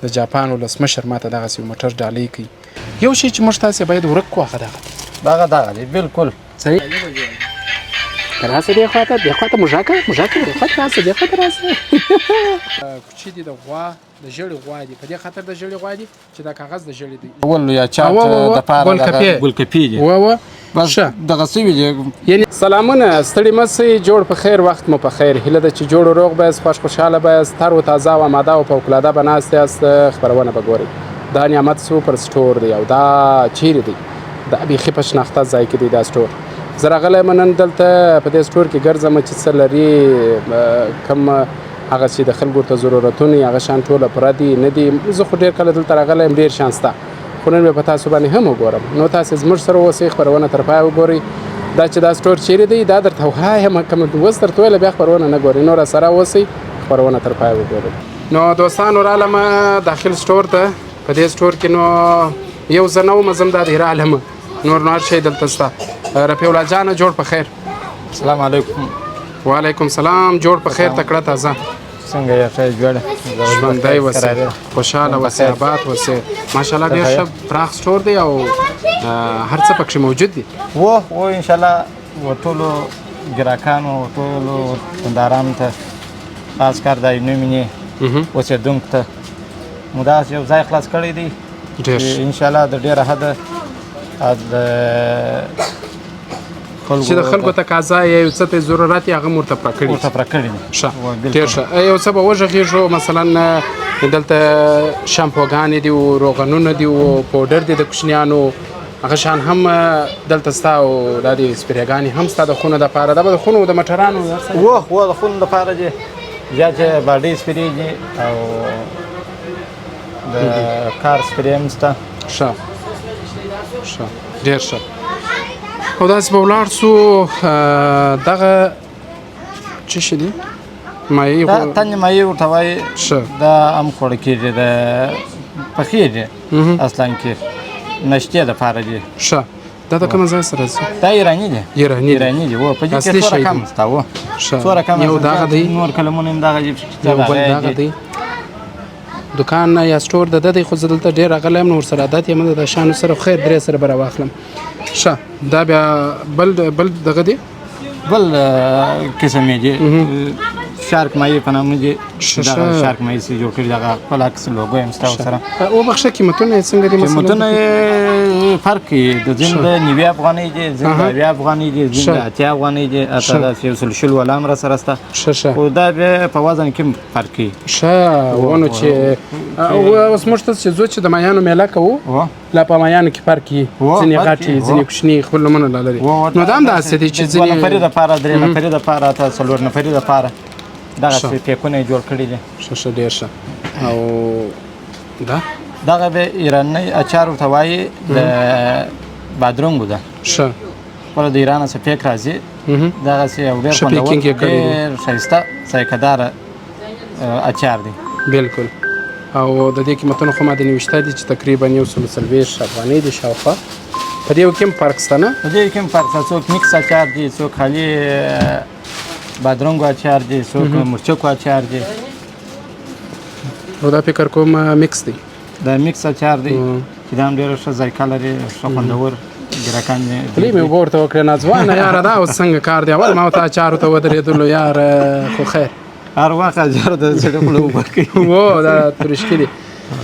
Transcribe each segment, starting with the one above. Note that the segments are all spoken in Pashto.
د جاپان ولسمشر ماته دغسې یو موټر ډالۍ کوي یو شی چې موږ تاسې باید ورک کړو هغه دغه دی بالکل صحیح راسه دې خواته موږکه دې خواته راسه کوچي دي د غوا د ژړې غوا دي په دې خاطر د ژړې غوا دي چې دا کاغذ د ژړې دی ول یا چاټ دپاره ګلکپي دي ښه دغه سوي دي یعنې سلامونه ستړي مه سئ جوړ په خیر وخت مو په خیر هیله ده چې جوړ و روغ به یاست خوشحاله به یاست تر و تازه او اماده او فوقالعاده به ناست یاست خپرونه به ګورئ دا نعمت سوپر سټور دی او دا چیرې دی دا بیخي په شناخته ځای کې دی دا سټور زه راغلی یم نن دلته په دې سټور کې ګرځم چې څه لري کوم هغه چې د خلکو ورته ضرورتونه یې هغه شیان ټوله پوره دي نه دي زه خو ډېر کله دلته راغلی یم ډېر شیان شته خو نن مې په تاسو باندې هم وګورم نو تاسې زموږ سره اوسئ خپرونه تر پایه وګورئ دا چې دا سټور چیرې دی دا درته وایم کوم اوس درته ویله بیا خپرونه نه ګورئ نو راسره اوسئ خپرونه تر پایه وګورئ نو دوستانو رالم داخل سټور ته په دې سټور کې نو یو زه نه وم زم دا دې رالم نور هر شی دلته شته رفیع الله جانه جوړ په خیر السلام علیکم وعلیکم سلام جوړ په خیر تکړه تازه څنګه یې ښه جوړه ژوندی اوسئ خوشحاله اوسئ آباد اوسئ ماشاءالله ډېر ښه پراخ سټور دی او هر څه پکښې موجود دي و انشاءالله و ټولو ګراکانو ټولو دندارانو ته خاص کار دا نومینې اوسېدونکو ته مو داسې یو ځای خلاص کړی دی چې انشاءالله د ډېره حده چې د خلکو تقاضا یا یو څه ته ضرورت یې هغه مو ورته پوره کړي دي ښه ډېر ښه یو څه به وغږېږو مثلا دلته شامپوګانې دي او روغنونه دي او پوډر دي د کوچنیانو هغه شیان هم دلته شته او دا دي سپریګانې هم شته د خونو دپاره دا به د خونو د موټرانو و د خونو دپاره دي بیا چې باډۍ سپرې دي او د کار سپرې هم شته ښه ډېر ښه او داسې به ولاړ سو دغه څه شي دي مایع تنې مایع ورته وایي دا هم خوړه کېږي د پخېږي اصلا کې نشتې دپاره دي ښه دا د کومه ځای سره ځي دا ایراني دی ایراني دی و په دې کې څو رقم شته و څو رقم یو دغه دی نور کلمونه هم دغه دغه دی دکان یا سټور د ده دی خو زه دلته ډېر راغلی یم نو ورسره عادت یم د شیانو سره خیر درې سره به راواخلم ښه دا بیا بل دغه دی بل قسم یې دی شارک مایع په نامه دي دغه شارک مایع چې جوړ کړي دغه خپل عکس لوګو یې هم شته ورسره وبخښه قیمتونه یې څنګه دي مثلا قیمتونه یې فرق کوي د ځینو د 90 افغانۍ دي ځینو د 80 افغانۍ دي ځینو د 80 افغانۍ دي اته داسې یو سل شل والا هم راسره شته خو دا بیا په وزن کې فرق کوي ښه ونو چې اوس موږ ته چې ځو چې د مایانو میله کوو لا په مایانو کې فرق کوي ځینې غټې ځینې کوچني خپل نومونه لا لري نو دا هم داسې دي چې دوه نفرې دپاره درې نفرې دپاره اته څلور نفرې دپاره دغه پیکونه یې جوړ کړي دي ښه ډېر ښه او دغه به ایراني اچار ورته وایي د بادرنګو ده ښه خپله د ایران څخه پیک راځي دغسې یو ډېر خوندور ډېر ښایسته ذایقه‌داره اچار دی بلکل او د دې قیمتونه خو ما د نوشته دي چې تقریبا 140 افغانۍ دي شاوخوا په دې کې هم فرق شته نه په دې کې هم فرق شته څوک میکس اچار دي څوک خالي بادرنګو اچار دي څوک مرچکو اچار دي او دا فکر کوم میکس دی دا میکس اچار دی چې دا هم ډېره ښه ذایقه لري ښه خوندور ګراکان دي تلې مې اوبه ورته وکړې ناځوانه یاره دا اوس څنګه کار دی اول ما ورته اچارو ته ودرېدلو یاره خو خیر هر وخت اچارو ته سړی خوله اوبه کوي و دا ترشکي دي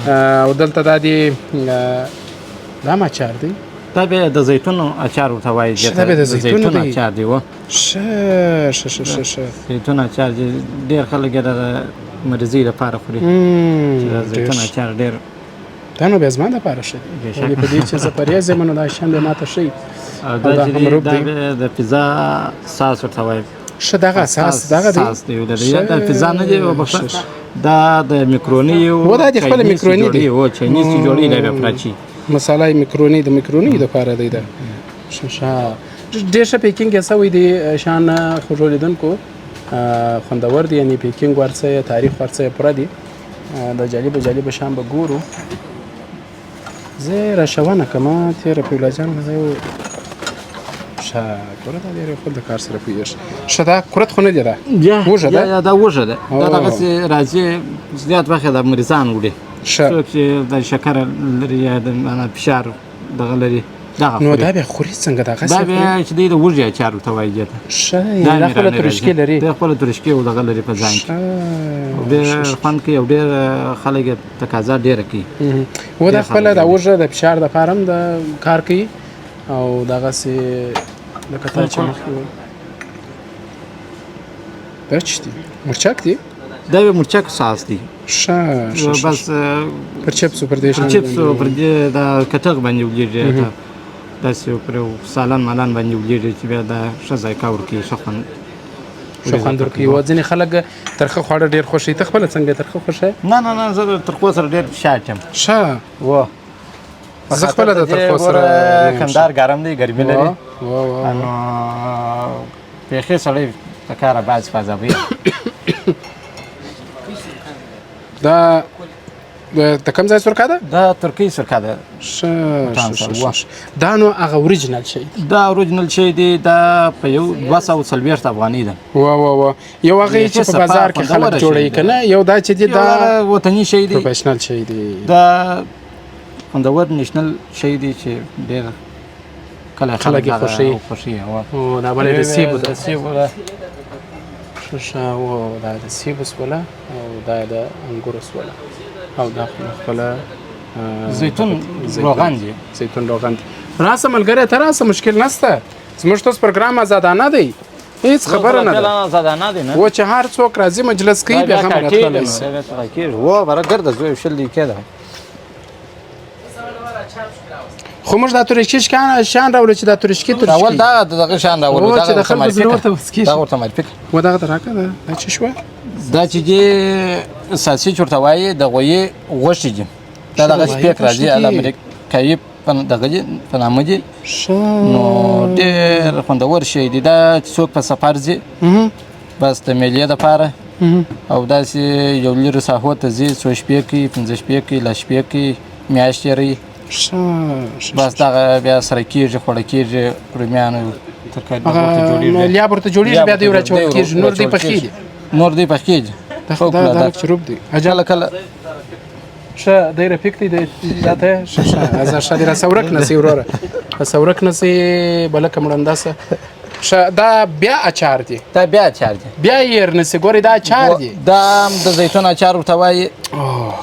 او دلته دا دی دا هم اچار دی دا بیا د زیتونو اچار ورته وایي د زیتون اچار دی و ښه زیتون اچار دی ډېر خلک یې د مریضۍ لپاره خوري چې د زیتون اچار ډېر دا نو بیا زما دپاره ښه دی په دې چې زه پرهیز یم نو دا شیان بیا ماته ښه دا د پیزا ساس ورته وایي ښه دغه ساس دغه دی ساس دی دا پیزا نه دی دا د میکروني و دا د خپله میکروني دی و چاینیز چې جوړوي دا بیا پراچي مساله میکروني د میکروني دپاره دی دا ډېر ښه پیکینګ یې شوی دی شیان خو ټولېدونکو خوندور دی یعنې پیکینګ ورڅه تاریخ ورڅه پوره دی د جالبه شیان به ګورو زه راښوونه کومه تېره رفیع الله جان زه یو ښه ګوره دا ډېر خپل د کار سره پوهېږي ښه دا کورت خو نه دی دا وږه ده دا وږه ده دا دغسې راځي زیات وخت د مریضان وړي څوک چې د شکر لري یا د معنا فشار دغه لري دغه نو دا بیا خوري څنګه دغه دا بیا چې د وږي اچار ورته وایي جته ښه دا خپله ترشکې لري دا خپله ترشکې او دغه لري په ځان کې ډېر خوند کوي او ډېر خلک یې تقاضا ډېره کوي و دا خپله د وږه د فشار دپاره هم د کار کوي او دغسې لکه تا چې مخکې وویل دا څه دي مرچک دي دا یو مرچک ساس دی ښه بس پر چپسو پر دې چپسو پر دې د کټغ باندې ولیږي داسې پر سالن مالان باندې ولیږي چې بیا دا ښه ذایقه ورکوي ښه خوند ورکوي و ځینې خلک ترخه خواړه ډېر خوښوي ته خپله څنګه ترخه خوښوې نه زه د ترخو سره ډېر شاټ یم ښه و زه خپله د ترخو سره کندهار ګرم دی ګرمي لري نو بیخي سړی په کاره باز فازوي دا د کوم ځای سرکه ده؟ دا ترکي سرکه ده ښه دا نو هغه اوریجنل شی دا اوریجنل شی دی دا په یو 240 افغانۍ ده یو هغه چې په بازار کې خلک جوړوي که نه یو دا چې دی دا وطني شی دی پروفیشنل شی دی دا خوندور نیشنل شی دی چې ډېر کله خلک یې خوښوي دا بل یې د سیبو ده ښه دا د سیبو سوله او دا د انګورو سوله او دا خپله زیتون روغن دی زیتون روغن دی راسه ملګری ته راسه مشکل نشته زموږ توس پروګرام آزادانه دی هیڅ خبره نه ده آزادانه دی نه و چې هر څوک راځي مجلس کوي بیا هم راتللی شي و برا ګرده زوی شل کېده خو موږ دا تورشکې شان راوړو چې دا تورشکې اول دغه شان راوړو چې د خلکو زړه ورته وسکېږي دا ورته مالفک و دغه ته راکړه دا څه شوه دا چې دې ساسیج ورته وایي د غویې غوښې دي دا دغه سپیک راځي امریکایي دغه دي په نامه دي نو ډېر خوندور شی دی دا چې څوک په سفر ځي بس د میلې دپاره او داسې یو لرې ساحو ته ځي څو شپې کوي 15 شپې کوي لا شپې کوي میاشت تېروي بس دغه بیا سره کېږي خوړه کېږي رومیانو ترکاري ورته جوړېږي لیاب ورته جوړېږي بیا دوی ورچول کېږي نور دوی پخې دي نور دی پخېږي دا لږ چروب دی کله کله ښه دی رفیق دی دا ته ښه دی راسه ورک نسي وروره راسه ورک نسي بلکه مړنده سه ښه دا بیا اچار دی دا بیا اچار دی بیا یې نسي ګورې دا اچار دی دا د زیتون اچار ورته وایي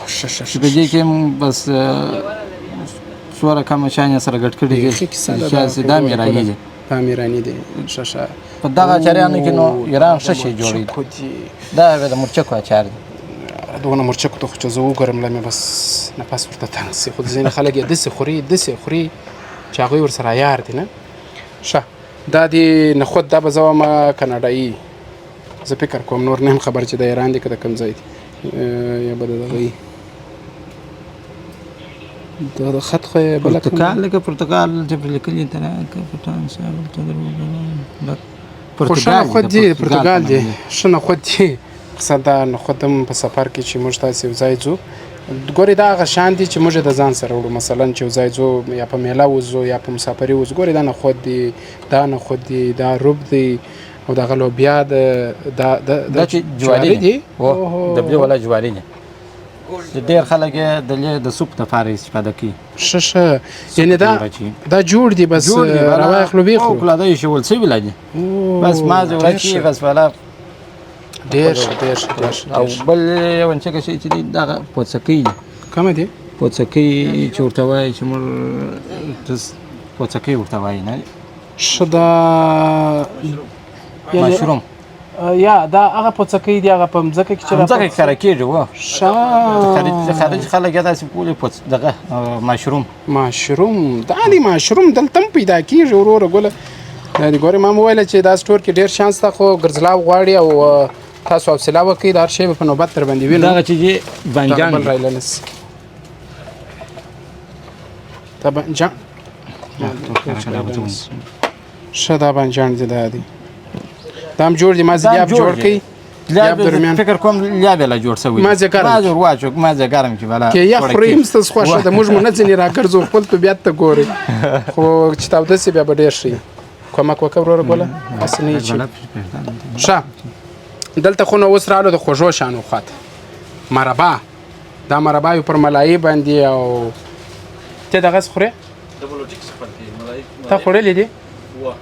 ښه په دې کې بس څومره کمه شیان سره ګډ کړي دي دا میراني دي دا میراني دي ښه په دغه اچاریانو کې نو ایران ښه شی جوړوي دا د مرچکو اچار دی دغونه مرچکو ته خو چې زه وګورم لا مې بس نفس ورته تنګ سي خو ځینې خلک یې داسې خوري چې هغوی ورسره عیار دي نه ښه دا د نخود دا به زه ومه کاناډایي زه فکر کوم نور نه هم خبر چې د ایران دی که د کوم ځای دی یا به د دغه دا د خط خو یې بله پرتقال لکه پرتقال چې پر لیکلي خو ښه نخود دی پرتګال دی ښه نخود دی قصد دا نخود هم په سفر کې چې موږ تاسې یو ځای ځو ګورې دا هغه شان دي چې موږ د ځان سره وړو مثلا چې یو ځای ځو یا په میله وځو یا په مسافري وځو ګورې دا نخود دی دا نخود دی دا روب دی او دغه لوبیا دا چې جواري دي د بلې والا جواري دي ډېر خلک یې د سوپ دپاره استفاده کوي ښه یعنې دا جوړ دي بس راواخلو ویخلو کله دا ایښول سوي لا دي بس مازې ورکي بس والا ډېر ښه او بل یو انچکه شی چې دی دغه پوڅکۍ دي کومه دي پوڅکۍ چې ورته وایي چې موږ پوڅکۍ ورته وایي نه ښه دا مشروم یا دا هغه پوڅکۍ دي هغه په مځکه کې چې مځکه کې کاره کېږي و ښه خارج خلک یې داسې بولي دغه ماشروم دا دی ماشروم دلته هم پیدا کېږي وروره ګوله دا دي ګورې ما وویله چې دا سټور کې ډېر شانس ده خو ګرځلاو غواړي او تاسو حوصله وکړئ دا هر شی به په نوبت در باندې وینو دغه چې دی بانجان بل رایله نسي دا بانجان ښه دا بانجان دی دا دی دا هم جوړ دي ما زه لیاب جوړ کړئ لیاب درمیان فکر کوم لیاب یې لا جوړ سوی ما زه ګرم چې بلا کې یخ خورئ هم ستاسو خوښه ده موږ مو نه ځینې راګرځو خپل طبیعت ته ګورئ خو چې تاوده سي بیا به ډېر ښه کومک وکړه وروره ګوله هسې نه یې چې ښه دلته خو نو اوس راغلو د خوږو شیانو خواته مربا دا مربا پر ملایي باندې او ته دغه خورې ډبل ټیک څه فرق دی ملایي ته خوړلې دي و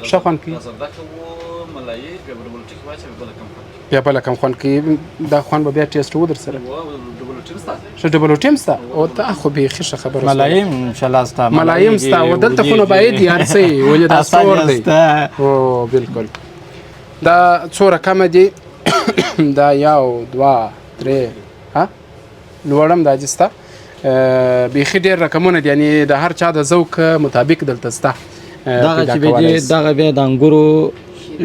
ښه خوند کوي زردکه و ملایي په ډبل ټیک واچي بل کم فرق بیا بله کم خوند کوي دا خوند به بیا ټیسټ و در سره و ډبل ټیک ستا ښه ډبل ټیم ستا او ته خو بیخي ښه خبره ملایم ان شاء الله ستا ملایم ستا و دلته خو نو باید یار سي ولې دا سور دی او بالکل دا څو رقمه دي دا یو دوه درې ها لوړم دا جستا بیخي ډېر رقمونه دي یعنی د هر چا د ذوق مطابق دلته ستا دغه چې به دغه بیا د انګورو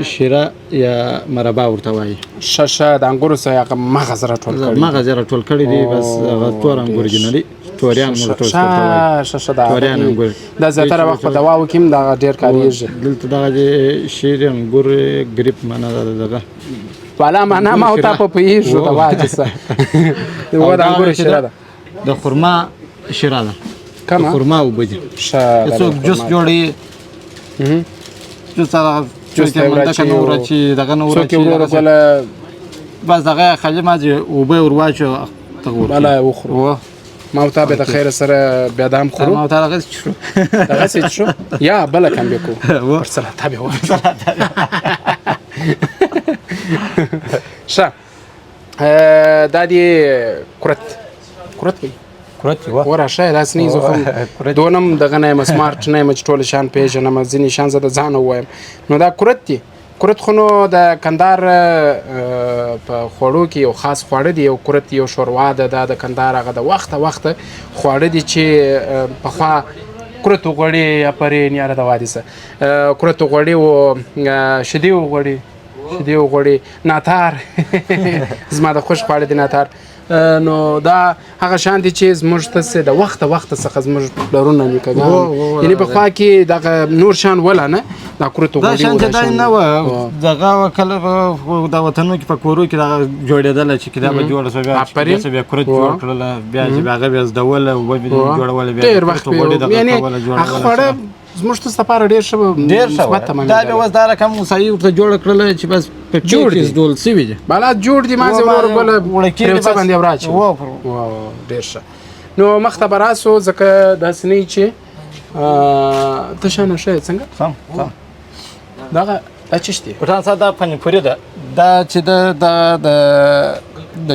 شیره یا مربا ورته وایي ښه د انګورو څخه هغه مغز راټول کړي مغز یې راټول کړي دي بس هغه تور انګور جنري توریان موږ ټول ښه دا دا زیاتره وخت په دواو کې هم دا ډېر کارېږي دلته دغه شیر انګور ګریپ معنا ده دغه والا معنا ما او تا په پوهېږو دوا چې څه و د انګورو شیره ده د خرما شیره ده کومه خرما اوبه دي ښه څوک جوس جوړوي جوس هغه جوس منډه که نه ورچي دغه نه څوک یې وروره بله بس دغه خالي مازې اوبه ور واچو بله وخورو ما او تا بیا د خیره سره بیا دا هم خورو ما ورته دغسې شو دغسې شو یا بله کم بیا کوو پر سلاته بیا وخورو ښه دا دې کرت کوي ورشه داسې نه زه خو دونم دغه نه یم سمارټ نه یم چې ټول شیان پېژنم ځینې شیان زه د ځانه ووایم نو دا کرت دي کرت خو نو د کندهار په خوړو کې یو خاص خواړه دي یو کرت یو شوروا ده دا د کندهار هغه د وخته خواړه دي چې پخوا کرت وغوړي یا پرین یا د وادي څه کرت وغوړي و شیدې وغوړي ناتار زما د خوښ خواړه دي ناتار نو دا هغه شان دي چې زموږ ته د وخت څخه زموږ پلرونه نیکهګان یعنې پخوا کې دغه نور شان وله نه دا کرت دا شان چې دا نه وه دغه کله د وطنونو کې په کورو کې دغه جوړېدله چې دا به جوړه شوه بیا کرت جوړ کړله بیا چې هغه بیا زدوله اوبه بیا جوړوله بیا ډېر وخت یعنې هغه خواړه زموږ ته لپاره ډېر ښه دا بیا اوس دا رقم اوسایي ورته جوړه کړله چې بس په جوړ دي ډول سوي دي بالا جوړ دي مازې ورور بله پرېوڅه باندې وراچي ډېر ښه نو مخ ته به راسو ځکه داسې نه چې ته شانه ښه یې څنګه سم دغه دا چش دي پټان صاحب دا پنی پوري ده دا چې د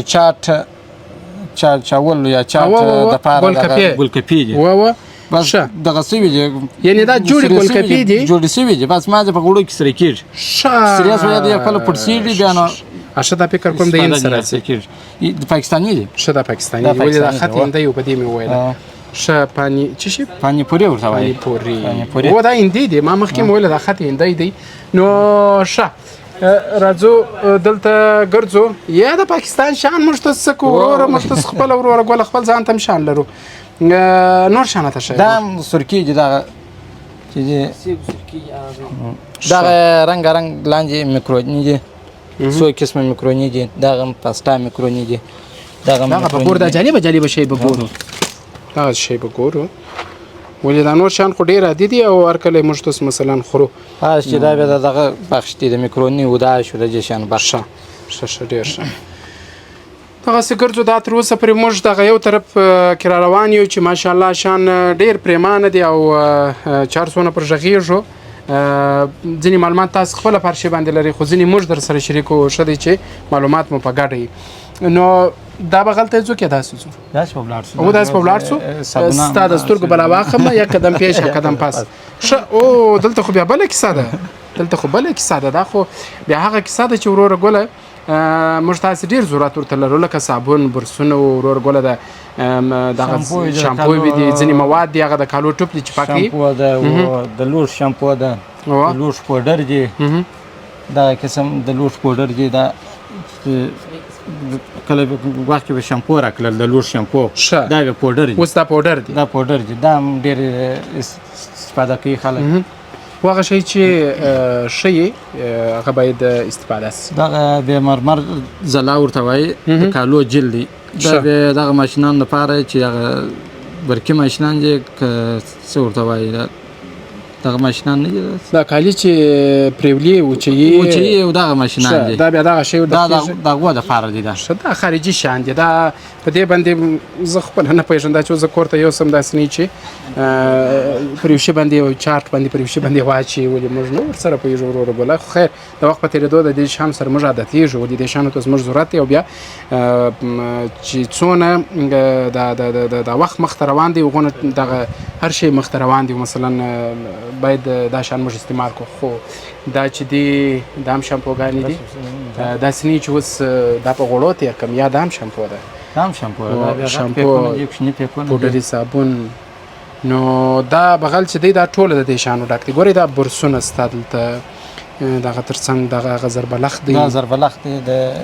چاول یا چاټ د پاره ګلکپي دي بس دغه سوي دي یعنی دا جوړې ګلکپي دي جوړې سوي دي بس ما په غوړو کې سره کېږي سریاس ویا دی خپل پړسیږي بیا نو اشته دا فکر کوم د این سره د پاکستاني دي شه د پاکستاني ولې دا خط هندي یو په دې مې ویل شه پانی چی شي پانی پوري ورته وایي پوري و دا هندي دي ما مخکې مې ویل دا خط هندي دی نو شه راځو دلته ګرځو یا د پاکستان شان موږ ته څه کوو موږ ته خپل وروره ګول خپل ځان ته شان لرو نور شانه ته شي دا سرکی دي دا چې دا رنگ لاندې میکرونی دي څو قسمه میکرونی دي دا پاستا میکرونی دي دا په ګور دا جالب شی به ګورو دا شی به ګورو ولې دا نور شان خو ډېر عادي دي او هر کله موږ تاسو مثلا خورو چې دا بیا دغه بخش دي د میکرونی و دا شو د شان بخشه ښه ډېر ښه دغسې ګرځو دا تر اوسه پرې موږ دغه یو طرف کې را روان یو چې ماشاءالله شان ډېر پرېمانه دی او چارڅونه پر غږېږو ځینې معلومات تاسو خپله په هر شي باندې لرئ خو ځینې موږ در سره شریکو ښه دی چې معلومات مو په ګډه وي نو دا به غلطه ځو کې داسې ځو داسې په ولاړ سو او داسې په ولاړ سو ستا د سترګو بلا واخمه یک قدم پیش یک قدم پس ښه او دلته خو بیا بله کیسه ده دا خو بیا هغه کیسه ده چې وروره ګوله موږ تاسې ډېر ضرورت ورته لرو لکه صابون برسونه ورور ګوله د دغه شامپو دي ځینې مواد دي هغه د کالو ټوپ دي چې پاکوي شامپو ده د لوښ شامپو ده د لوښ پوډر دي دغه قسم د لوښ پوډر دي دا کله وخت کې به شامپو راکړل د لوښ شامپو دا بیا پوډر دي اوس دا پوډر دي دا هم ډېر استفاده کوي خلک هغه شی چې ښه هغه باید استفاده شي دغه بیا مرمر ځلا ورته وایي د کالو جل دی دا بیا دغه ماشینانو لپاره چې هغه برقي ماشینان دي که څه ورته وایي دغه ماشینان نه دي دا کالي چې پرېولي وچوي یو دغه ماشینان دي دا بیا دغه شی دا د غوا دپاره دي دا دا خارجي شیان دي دا په دې باندې زه خپله نه پوهېږم دا چې زه کور ته یوسم داسې نه چې پر یو شي باندې یو چارټ باندې پر یو شي باندې واچي ولې موږ نه ورسره پوهېږو وروره بله خو خیر د وخت په تېرېدو د دې شیانو سره موږ عادتېږو ولې دې شیانو ته زموږ ضرورت دی او بیا چې څونه دا وخت مخته روان دی هغونه دغه هر شی مخته روان دی مثلا باید دا شیان موږ استعمال کړو خو دا چې دی دا هم شامپوګانې دي داسې نه چې اوس دا په غوړو تېر کړم یا دا هم شامپو ده دا هم شامپو ده شامپو پوډري صابون نو دا بغل چې دی دا ټوله د دې شیانو ډک دی ګورئ دا برسونه ستا دلته دغه تر څنګ دغه هغه زربلخ دی دا زربلخ دی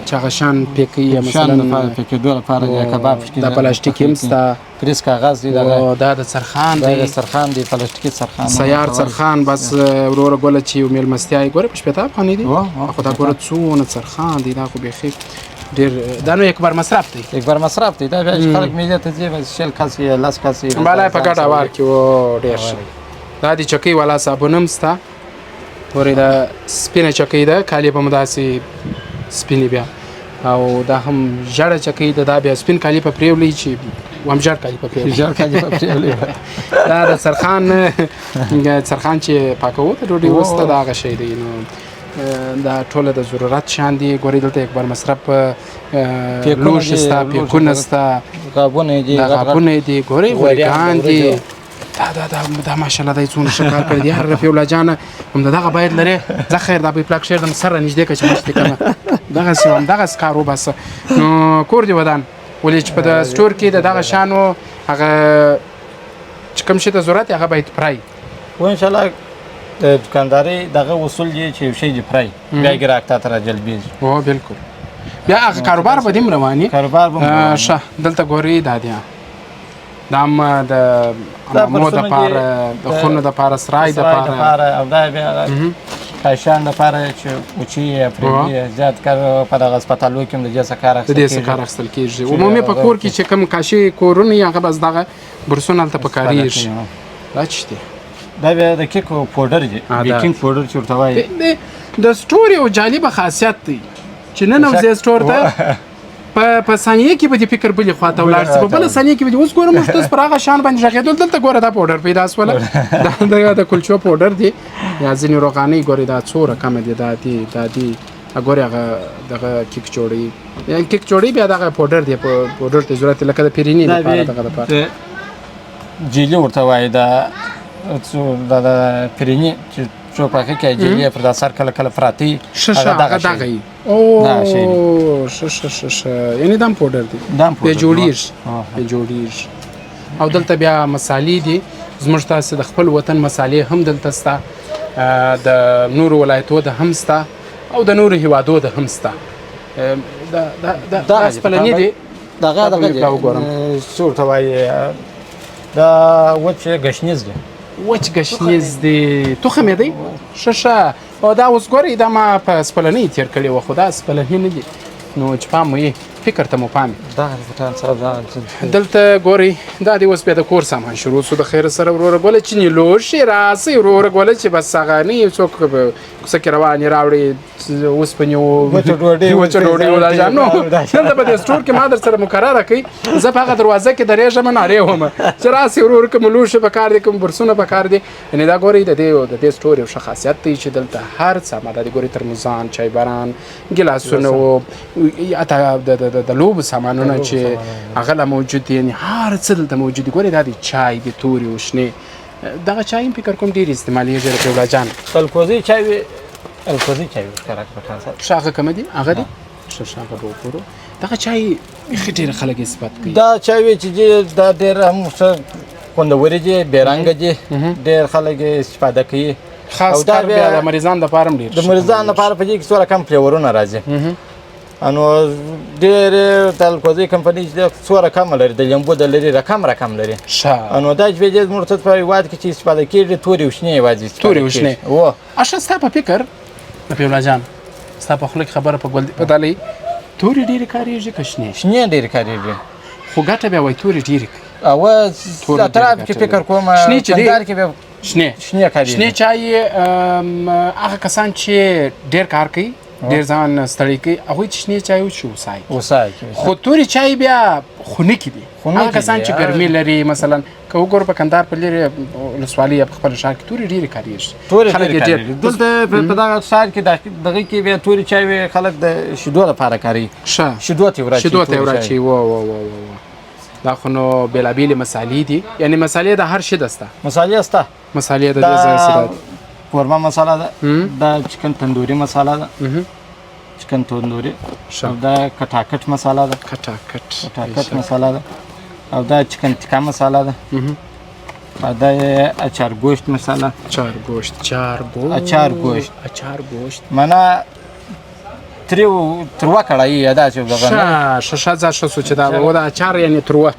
چې هغه شیان پې کوي مثلا پې کېدو لپاره یا کباب دا پلاستیک هم ستا پریس کاغذ دی دا د څرخان دی دا د څرخان دی پلاستیکي څرخان سیار څرخان بس وروره ګوله چې یو مېلمستیا یې ګوره په شپېته افغانۍ دی خو دا ګوره څونه څرخان دی دا خو بیخي ډېر دا نو یک بار مصرف دی یک بار مصرف دی دا بیا چې خلک میلې ته ځي بس شل کس یا لس کس یې بالا یې په ګډه ورکړي و ډېر ښه دا د چکۍ والا صابون هم شته ګورئ دا سپینه چکۍ ده کالي به مو داسې سپینې بیا او دا هم ژړه چکۍ ده دا بیا سپین کالي په پرېولئ چې هم ژړ کالي په پرېولئ دا د څرخان چې پاکوو د ډوډۍ وروسته دا هغه شی دی نو دا ټوله د ضرورت شیان دي ګورئ دلته یک بار مصرف لوښي شته پیکونه شته غابونه دي ګورئ غوریګان دي دا ماشاءالله دی څونه ښه کار کړی دی هر رفیع الله جانه همدغه باید لرې ځه خیر دا به یې پلاک شیر د سر رانږدې کړه چې مخ دې که نه دغسې همدغسې کار وباسه نو کور دې ودان ولې چې په د سټور کې د دغه شیانو هغه چې کوم شي ته ضرورت هغه باید پرای و انشاءالله د دکاندارۍ دغه اصول دی چې یو شی دې پرای بیا ګراهک تا ته راجلبېږي او بلکل بیا هغه کاروبار به دې هم رواني ښه دلته ګورئ دا دی دا هم د مو دپاره د خونو دپاره سرای دپاره او دا بیا کاشان دپاره چې اوچي پرېږدي زیات کار په دغه هسپتالو کې هم د دې څه کار د دې څه کار اخیستل کېږي عمومي په کور کې چې کوم کاشي کورونه هغه بس دغه برسونه هلته پکارېږي دا څه دي دا بیا د کیک پوډر دی بیکینګ پوډر چې ورته وایي د سټور یو جالبه خاصیت دی چې نن وځې سټور ته په ثانیه کې به دې فکر بلې خوا ته ولاړ شي په بله ثانیه کې به دې اوس ګوره موږ تاسو پر هغه شیان باندې غږېدل دلته ګوره دا پوډر پیدا شوله د کلچو پوډر دی یا ځینې روغانۍ ګورئ دا څو رقمه دي دا دي ګورئ هغه دغه کیک جوړوي کیک جوړوي بیا دغه پوډر دی پوډر ته ضرورت دی لکه د پیریني دپاره دغه دپاره جیلي ورته وایي دا د پیریني چې څوک پاکه کوي جیلې پر دا سر کله کله پراته هغه دغه یي او ښه یعنې دا هم پوډر دی بیا جوړېږي او دلته بیا مسالې دي زموږ تاسې د خپل وطن مسالې هم دلته شته د نورو ولایتو د هم شته او د نورو هیوادو د هم شته دا سپلني دي دغه دی څه ورته وایي دا وچ ګشنیز دی وچ ګشنیز دی تخم یې دی ښه او دا اوس ګورئ دا ما په سپلنۍ تېر کړې وه خو دا سپلني نه دي نو چې پام مو یې فکر ته مو پام وي دلته ګورئ دا دی اوس بیا د کور سامان شروع شو د خیر سره وروره ګوله چیني لوښي راسئ وروره ګوله چې بس هغه نه یو څوک کوڅه کې روانې راوړې اوسپنې وچه ډوډۍ ولاجان نو دلته په دې سټور کې ما در سره مقرره کړئ زه په هغه دروازه کې درېږم نارې وم چې راسئ وروره کوم لوښي پکار دي کوم برسونه پکار دي یعنې دا ګورئ د دې سټور یو ښه خاصیت دی چې دلته هر څه دا ګورئ ترموزان چایبران ګیلاسونه و د لوبو سامانونه چې هغه لا موجود دي یعنې هر څه دلته موجود دي ګورئ دا د چای د تورې و شنې دغه چای هم فکر کوم ډېر استعمالېږي رفیع الله جان الکوزي چای وي الکوزي چای ښکاره کړه ښه هغه کومه دي هغه دي ښه هغه به وګورو دغه چای بیخي ډېر خلک استفاد کوي دا چای وي چې دا ډېر هم ښه خوندورې دي بې رنګه دي ډېر خلک یې استفاده کوي خاص کار بیا د مریضانو دپاره هم ډېر د مریضانو لپاره په دې کې څو رقم فلیورونه راځي نو ډېرې د الکوزي کمپنۍ چې څو رقم لري د لیمبو د لري رقم لري نو دا چې بیا زموږ ته په هېواد کې چې استفاده کېږي تورې وشنې یوازې تورې وشنې ښه ستا په فکر رفیع الله جان ستا په خوله کې خبره په ډالۍ تورې ډېرې کارېږي که شنې شنې ډېرې کارېږي خو ګټه بیا وایي تورې ډېرې کوي او اطراف کې فکر کوم شنې چې دی کې شنې کاریږي. شنې چای هغه کسان چې ډېر کار کوي ډېر ځان ستړی کوي هغوی چې شنې چای وڅښي خو تورې چای بیا خنکې دي هغه کسان چې ګرمي لري مثلا که وګورو په کندهار په لرې ولسوالۍ یا په خپل ښار کې تورې ډېرې کارېږي دلته په دغه ښار کې دغه کې بیا تورې چای خلک د شیدو لپاره کاروي شیدو ته یې وراچوي دا خو نو بېلابېلې مسالې دي یعنې مسالې د هر شي ده سته مسالې د دې ځای څه ده قورمه مساله ده دا چکن تندوري مساله ده چکن تندوري او دا کټاکټ مساله ده کټاکټ مساله ده او دا چکن ټکا مساله ده او دا اچار گوشت مساله اچار گوشت معنا تروه کړایي دا چې دغه ښه ځه ښه سوچ دا و دا اچار یعنې تروه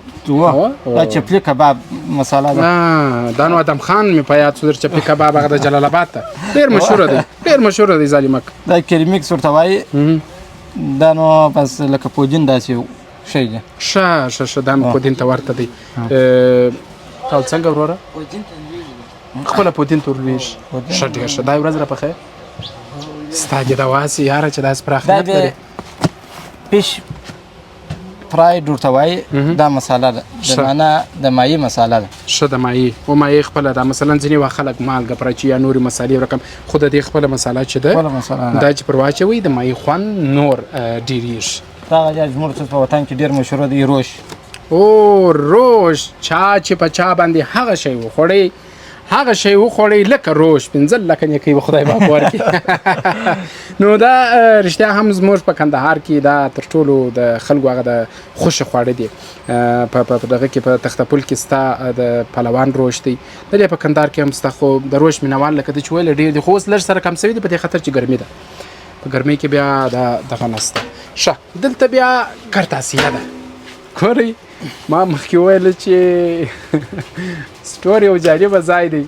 دا چپلی کباب مساله ده دا نو ادم خان مې په یاد شو چپلی کباب هغه د جلال آباد ته ډېر مشهوره دی ظالمک دا کریمیکس ورته وایي دا نو بس لکه پودین داسې شی دی ښه دا مې پودین ته ورته دی تاسو څنګه وروره خپله پودین ته ورلوېږي ښه ډېر ښه دا ورځ راپخې ستا دې داسې یاره چې داسې پراخ نیت لري فش فراید ورته وایي دا مساله ده د معنا د مایع مساله ده ښه د مایع خپله ده مثلا ځینې وخت خلک مالګه پر اچوي یا نورې مسالې رقم خو د دې خپله مساله چې ده دا چې پر واچوي د مایع خوند نور ډېرېږي دغه زموږ په وطن کې ډېر مشهوره دی روش چا چې په چا باندې هغه شی وخوړی لکه روش 15 لکه نیکۍ به خدای پاک ورکړي نو دا رښتیا هم زموږ په کندهار کې دا تر ټولو د خلکو هغه د خوښه خواړه دي په دغه کې په تختپل کې ستا د پهلوان روش دی دلې په کندهار کې هم ستا خو د روش مینهوال لکه د چې ویل ډېر دي خو اوس لږ سره کم شوي دي په دې خاطر چې ګرمي ده په ګرمۍ کې بیا دغه نسته ښه دلته بیا کرتاسیه ده ګورئ ما مخکې ویل چې سټور یو جالبه ځای دی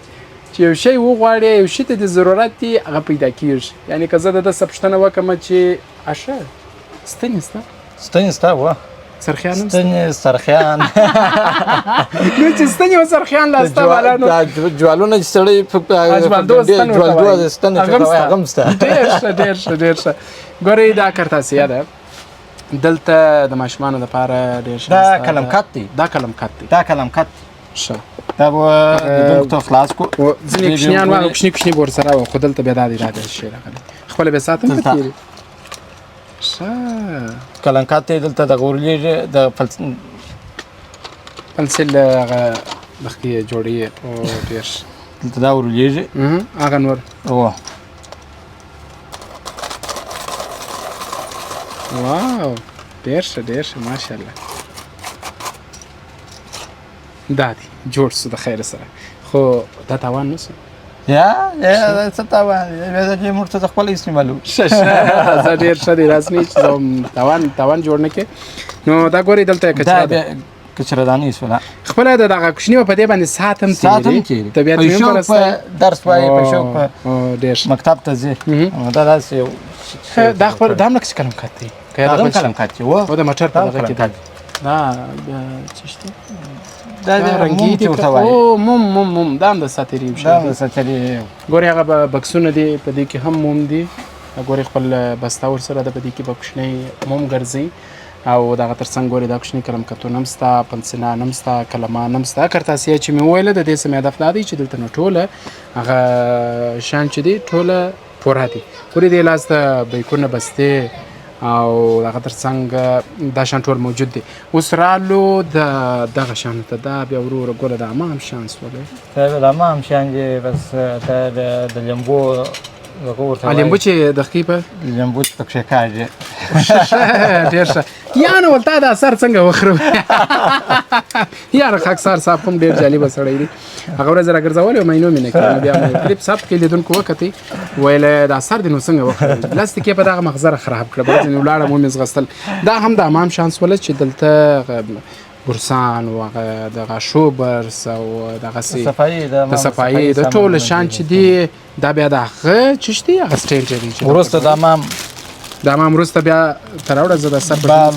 چې یو شی وغواړې یو شي ته د ضرورت دی هغه پیدا کېږي یعنې که زه د ده څه پوښتنه وکړم چې اشه ستنې سته سرخیان هم سرخیان نو چې ستنې و سرخیان لا سته والا نو جوالونه چې سړی جوالدو ستن هغه هم سته ډېر ښه ګورئ دا کرتاسیه ده دلته د ماشومانو دپاره ډېر ښه دا کلمکت دی ښه دا به دونکو ته خلاص کو ځینې کوچنیان وه کوچني به ورسره وه خو دلته بیا دا دی شی راغلی خپله بیا ساتم که تېرې ښه کلنکت دی دلته دغه ورلېږي د پنسل هغه مخکې جوړوي ډېر ښه دلته دا ورلېږي هغه نور واو ډېر ښه ماشاءالله دا دی جوړ سو د خیر سره خو دا تاوان نه سو یا څه تاوان دی موږ ته خپل استعمالو ښه زه ډېر ښه دی داسې نه چې زه تاوان جوړ نه کړې نو دا ګورئ دلته کچردانې شوله خپله د دغه کوچني په دې باندې ساعت هم تېرېږي طبیعت مې هم په درس وایي په شوق مکتب ته ځي دا داسې یو دا خپل دا هم لکه چې کلمکت دی دا هم کلمکت دی او د مټر په دغه کې دا څه شته دا رنګي دي ورته وایي موم دا هم د ساتري ګورې هغه بکسونه دي په دې کې هم موم دي ګورې خپل بسته ورسره ده په دې کې به کوچنی موم ګرځي او دغه تر څنګ ګورې دا کوچني کلمکتونه هم سته پنسلان هم سته کلمان هم سته کرتاسیه چې مې وویله د دې څه مې هدف دا دی چې دلته نو ټوله هغه شیان چې دي ټوله پوره دي ګورې دې لاس ته بیکونه بستې او دغه تر څنګ دا شیان ټول موجود دي اوس رالو دغه شیانو ته دا بیا وروره ګوره د امام شیان سولی د امام شیان دي بس د لیمبو لیمبو چې دقیقې په لیمبو چې پکښې کاږي ډېر ښه یانو ول تا دا اثر څنګه وخورم یاره خاکسار صاحب هم ډېر جالبه سړی دی هغه ورځ راګرځولی وم مینو مې نه کړې بیا مې کلیپ صاحب کې لیدونکو وکتئ ویل دا اثر دی نو څنګه وخورم لس دقیقې په دغه مغزه خراب کړه بل ځینې ولاړم ومې ځغستل دا هم د امام شانس وله چې دلته برسان و دغه شوبرس او دغسې د صفایي د ټول شیان چې دي دا بیا د هغه څه شي هغه سټینډ لري وروسته د امام دا ما وروسته بیا ته راوړه زه د سر په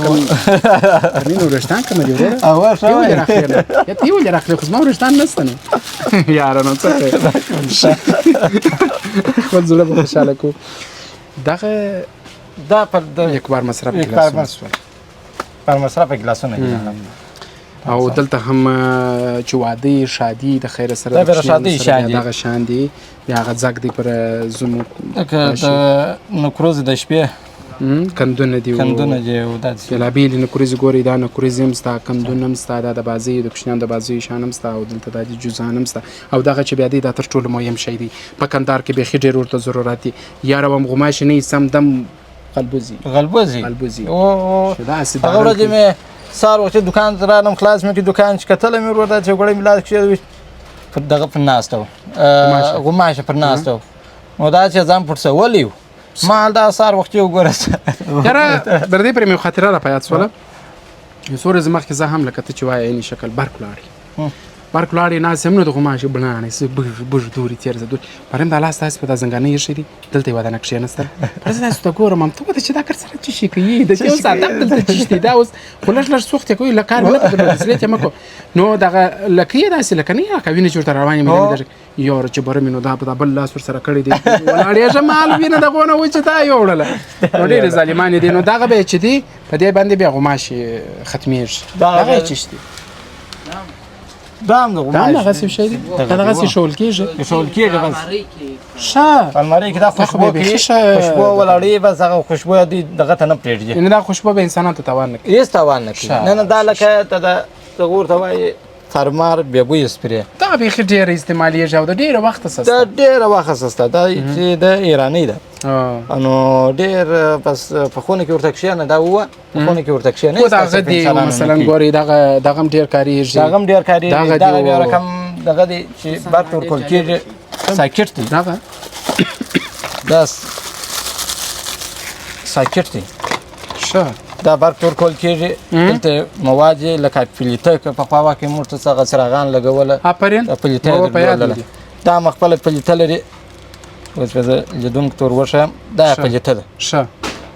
نو وریښتان کوم دي وروره اول تی ولې راخلې یا تی ولې راخلې خو زما وریښتان نشته نو یاره نو څه خپل زړه به خوشحاله کو دغه دا پر یک بار مصرف یک بار پر مصرف ګلاسونه او دلته هم چې واده شادي د خیر سره دا به شادي شادي دغه شان دي یا هغه ځګ دی پر زمو د نکروز د شپې کندونه دی او داسې بېلابېلې نکریزې ګورئ دا نکریزې هم شته کندونه هم شته دا د بازۍ د کوچنیانو د بازۍ شیان هم شته او دلته دا د جوزان هم شته او دغه چې بیا دی دا تر ټولو مهم شی دی په کندهار کې بیخي ډېر ورته ضرورت دی یاره وم غوماشې نه سم دم غلبوزي هغه ورځ مې سهار وختي دوکان ته رانم خلاص مې کړي دوکان چې کتلی مې ورور دا چې ګوړی مې لاس کښېږدوي پر دغه پر ناسته و غوماشه پر ناسته و نو دا چې ځان پټسولی و ما دا سهار وختي وګوره یاره در دې پرې مې خاطره را په یاد شوله یو څو ورځې مخکې زه هم لکه ته چې وایې عیني شکل برق ولاړې برق ولاړې ناست یم نو د غوماشې بڼاڼې څه بږ دورې تېر زه دوی مریم دا لاس تاسې په دا زنګانۍ ایښی دي دلته یې ودانه کښېنسته پر زه تاسو ته ګورم هم ته وته چې دا کار سره څه شي کوي د یو ساعت دلته چشتي دا اوس خو لږ لږ سوخت یې کوي له کار مې نه پته سلیت یې مه کوه نو دغه لکه یې داسې لکه نه یې کوینه چې ورته روانې مې یاره چې بره مې نو دا په بل لاس ورسره کړی دی ولاړېږه مال وینه دغونه و چې تا یې وړله نو ډېرې ظالمانې دي نو دغه به یې چې دي په دې باندې بیا غوماشې ختمېږي دغه یې چشتي دا هم د غوماشې دغسې شی دی دغسې شول کېږي بس ښه المارۍ کې دا خوشبو کوي خوشبو ولاړې بس هغه خوشبو دې دغه ته نه پرېږدي یعنې دا خوشبو به انسانانو ته تاوان نه کوي هېڅ تاوان نه کوي نه دا لکه ته دغه ورته وایي فرمار بیا بوی سپرې دا بیخي ډېره استعمالېږي او د ډېره وخته سسته دا ډېره وخته سسته دا چې د ایرانۍ ده نو ډېر بس په خونه کې ورته کښېنه دا ووه په خونه کې ورته کښېنه دغه دی مثلا ګورئ دغه هم ډېر کارېږي دغه هم ډېر کارېږي دغه بیا رقم دغه دی چې برق ورکول کېږي ساکټ دی دغه دا ساکټ دی ښه دا برق ورکول کېږي دلته مواد یې لکه پلیته که په خوا کې موږ ته څه څراغان لګوله آفرین پلیته یې درلودله دا هم خپله پلیته لري اوس به زه لیدونکو ته ور وښیم دا پلیته ده ښه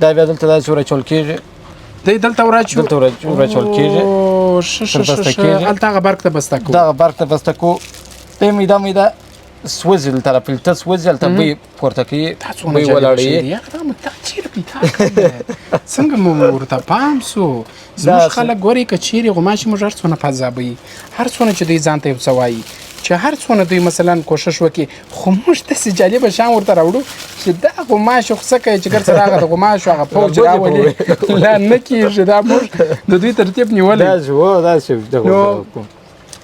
دا بیا دلته داسې وراچول کېږي دی دلته وراچول کېږي هلته هغه برق ته بسته کوو دغه برق ته بسته کوو دی میده میده سوځي دلته را پلیته سوځي هلته بوی پورته کوي بوی ولاړوي څنګه مو ورته پام سو زموږ خلک ګورئ که چیرې غوماشي موږ هر څونه فضابوي هر څونه چې دوی ځان ته یو څه وایي چې هر څونه دوی مثلا کوشش وکړي خو موږ داسې جالبه شیان ورته راوړو چې دا غوماشو خو څه کوي چې ګر سره هغه د غوماشو هغه پوج راولي لا نه کېږي دا موږ د دوی ترتیب نیولی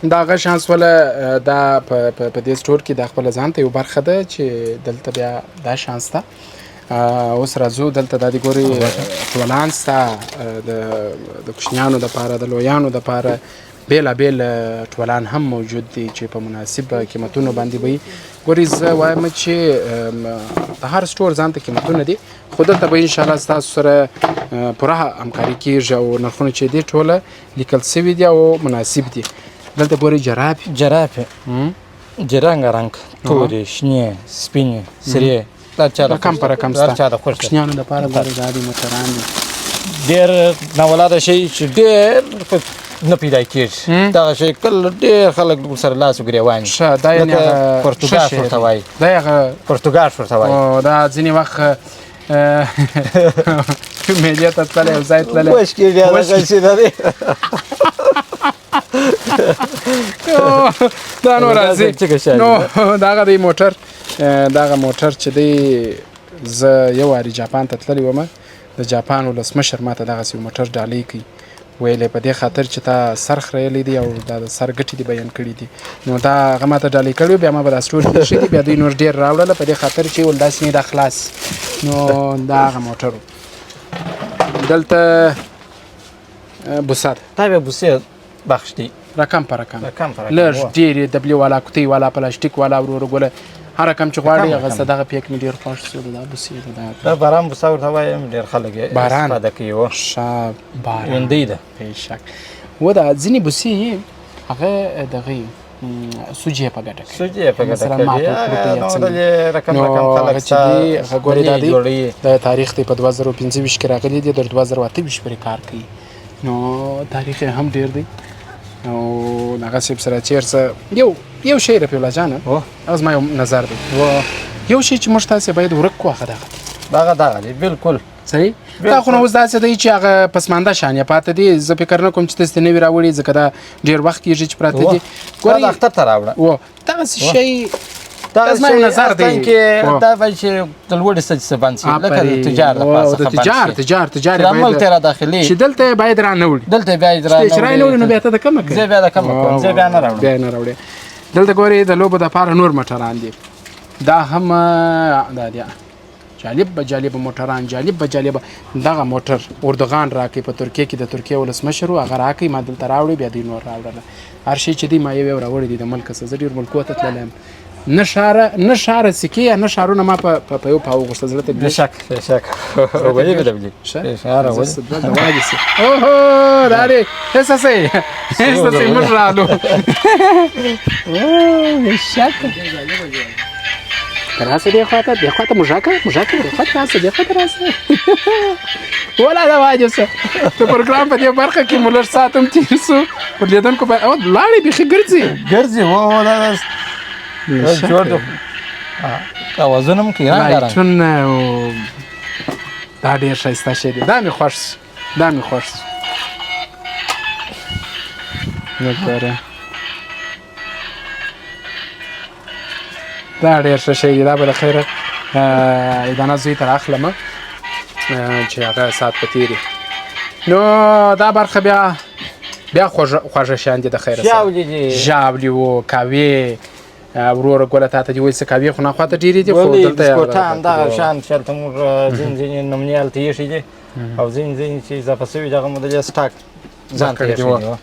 دا هغه شانس وله دا په دې سټور کې دا خپله ځان ته یو برخه ده چې دلته بیا دا شانس ده اوس راځو دلته دا دې ګورئ ټولان شته د کوچنیانو دپاره د لویانو دپاره بېلابېل ټولان هم موجود دي چې په مناسب قیمتونو باندې به وي ګورئ زه وایم چې د هر سټور ځان ته قیمتونه دي خو دلته به انشاءالله ستاسو سره پوره همکاري کېږي او نرخونه چې دي ټوله لیکل سوي دي او مناسب دي دلته ګورئ جرابې رنګ تورې شنې سپینې سرې رقم په رقم شته کوچنیانو دپاره ګورئ دا دي موټران دي ډېر ناولاده شی چې ډېر نه پیدا کېږي دغه شی کله ډېر خلک ورسره لاس وګرېوان ښه دا یعنې پرتګاش ورته وایي دا هغه پرتګاش ورته وایي دا ځینې وخت میلې ته تللی یو ځای تللی وش کېږي هغه شی نه دی دا نو راځي نو دغه دی موټر دغه موټر چې دی زه یو وارې جاپان ته تللی ومه د جاپان ولسمشر ما ته دغسې یو موټر ډالۍ کوي ویل په دې خاطر چې تا سر خریلی دی او دا د سر ګټې دې بیان کړي دي نو دا هغه ما ته ډالۍ کړي بیا ما به دا سټور ایښی دي بیا دوی نور ډېر راوړله په دې خاطر چې ول داسې نه دا خلاص نو دا هغه موټر و دلته بوسه ده دا بیا بوسې بخش دی رقم په رقم لږ ډېرې دبلې والا کوتۍ والا پلاستیک والا ورو ګوله هر رقم چې غواړي هغه څه دغه پیک مې ډېر خوښ شو دا بوسې ده دا باران بوسه ورته وایم ډېر خلک یې استفاده کوي ښه باران ویندۍ ده بېشک و دا ځینې بوسې هغه دغه سوجي په ګټه کوي سوجي په ګټه مثلا کوي ماته پروتین نو څنګه د رقم نو خلک هغه چې دي هغه ګورې دا دی جوړوي د تاریخ دی په 2025 کې راغلی دی د 2028 پورې کار کوي نو تاریخ یې هم ډېر دی او هغه صاحب سره چیرڅه یو شی رفیع الله جانه هغه زما یو نظر دی یو شی چې موږ تاسې باید ورک کړو هغه دغه دی بالکل صحیح دا خو نو اوس داسې دی چې هغه پسمانده شان یې پاته دي زه فکر نه کوم چې تاسې نوي راوړي ځکه دا ډېر وخت کېږي چې پراته دي ګورې اختر ته راوړه دغسې شی دا زما یو نظر دی دا باید چې د لوړې سطحې څخه بند شي لکه د تجار د پاسه څخه بند شي تجار د عمل ته را داخلي چې دلته باید را نه وړي دلته باید را چې را نه وړي نو بیا ته د کمه کوي زه بیا د کمه کوم زه بیا نه راوړم بیا نه راوړې دلته ګورې د لوبو دپاره نور موټران دي دا هم دا دی جالب موټران جالب دغه موټر اردوغان راکې په ترکیه کې د ترکیه ولسمشر هغه راکې ما دلته راوړی بیا دوی نور راوړل هر شی چې دی ما یو راوړی دی د ملک څخه زه ډېر ملکو ته تللی یم نه ښاره سکې نه ښارونه ما په یو پاو غوښته زړه ته بېشک ولې به دبلي اوهو دا دی هسې موږ رالو بېشک راسه دې خواته موږکه دې خواته راسه ولا دا واجب څه د پروګرام په دې برخه کې مو لږ ساعت هم تېر سو پر لیدونکو به لاړې بیخي ګرځي دا جوړ دو اوازونه هم کوي لایټون دا ډېر ښایسته شی دی دا مې خوښ سو وګوره دا ډېر ښه شی دی دا به د خیره ادانه زوی ته راخلمه چې هغه ساعت په تېري نو دا برخه بیا خوږه شیان دي د خیره سره ژاولې و کاوې وروره ګوله تا ته دې ویل څه کاوې خو ناخواته ډېرې دي خو دلته بسکوټان دغه شیان چې هلته موږ ځینې نمونې هلته ایښي دي او ځینې چې اضافه سوي دغه مو د دې سټاک ځان ته ایښي دي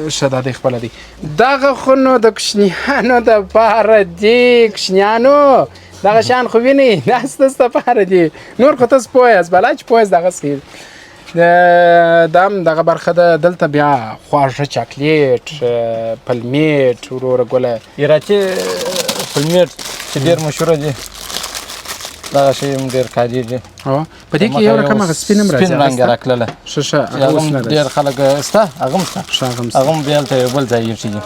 ښه دا دی خپله دی دغه خو نو د کوچنیانو دپاره دي کوچنیانو دغه شیان خو وینئ دا ستاسو دپاره دي نور خو تاسو پوه یاست بلا چې پوه یاست دغسې دا هم دغه برخه ده دلته بیا خواږه چاکلیټ پلمیټ وروره ګوله ایراتي پلمیټ چې ډېر مشهوره دي دغه شی هم ډېر کارېږي په دې کې یو رقم هغه سپین هم راځي سپین رنګ یې راکړله ښه هغه هم ډېر خلک شته هغه هم شته هغه هم بیا هلته یو بل ځای ایښي دي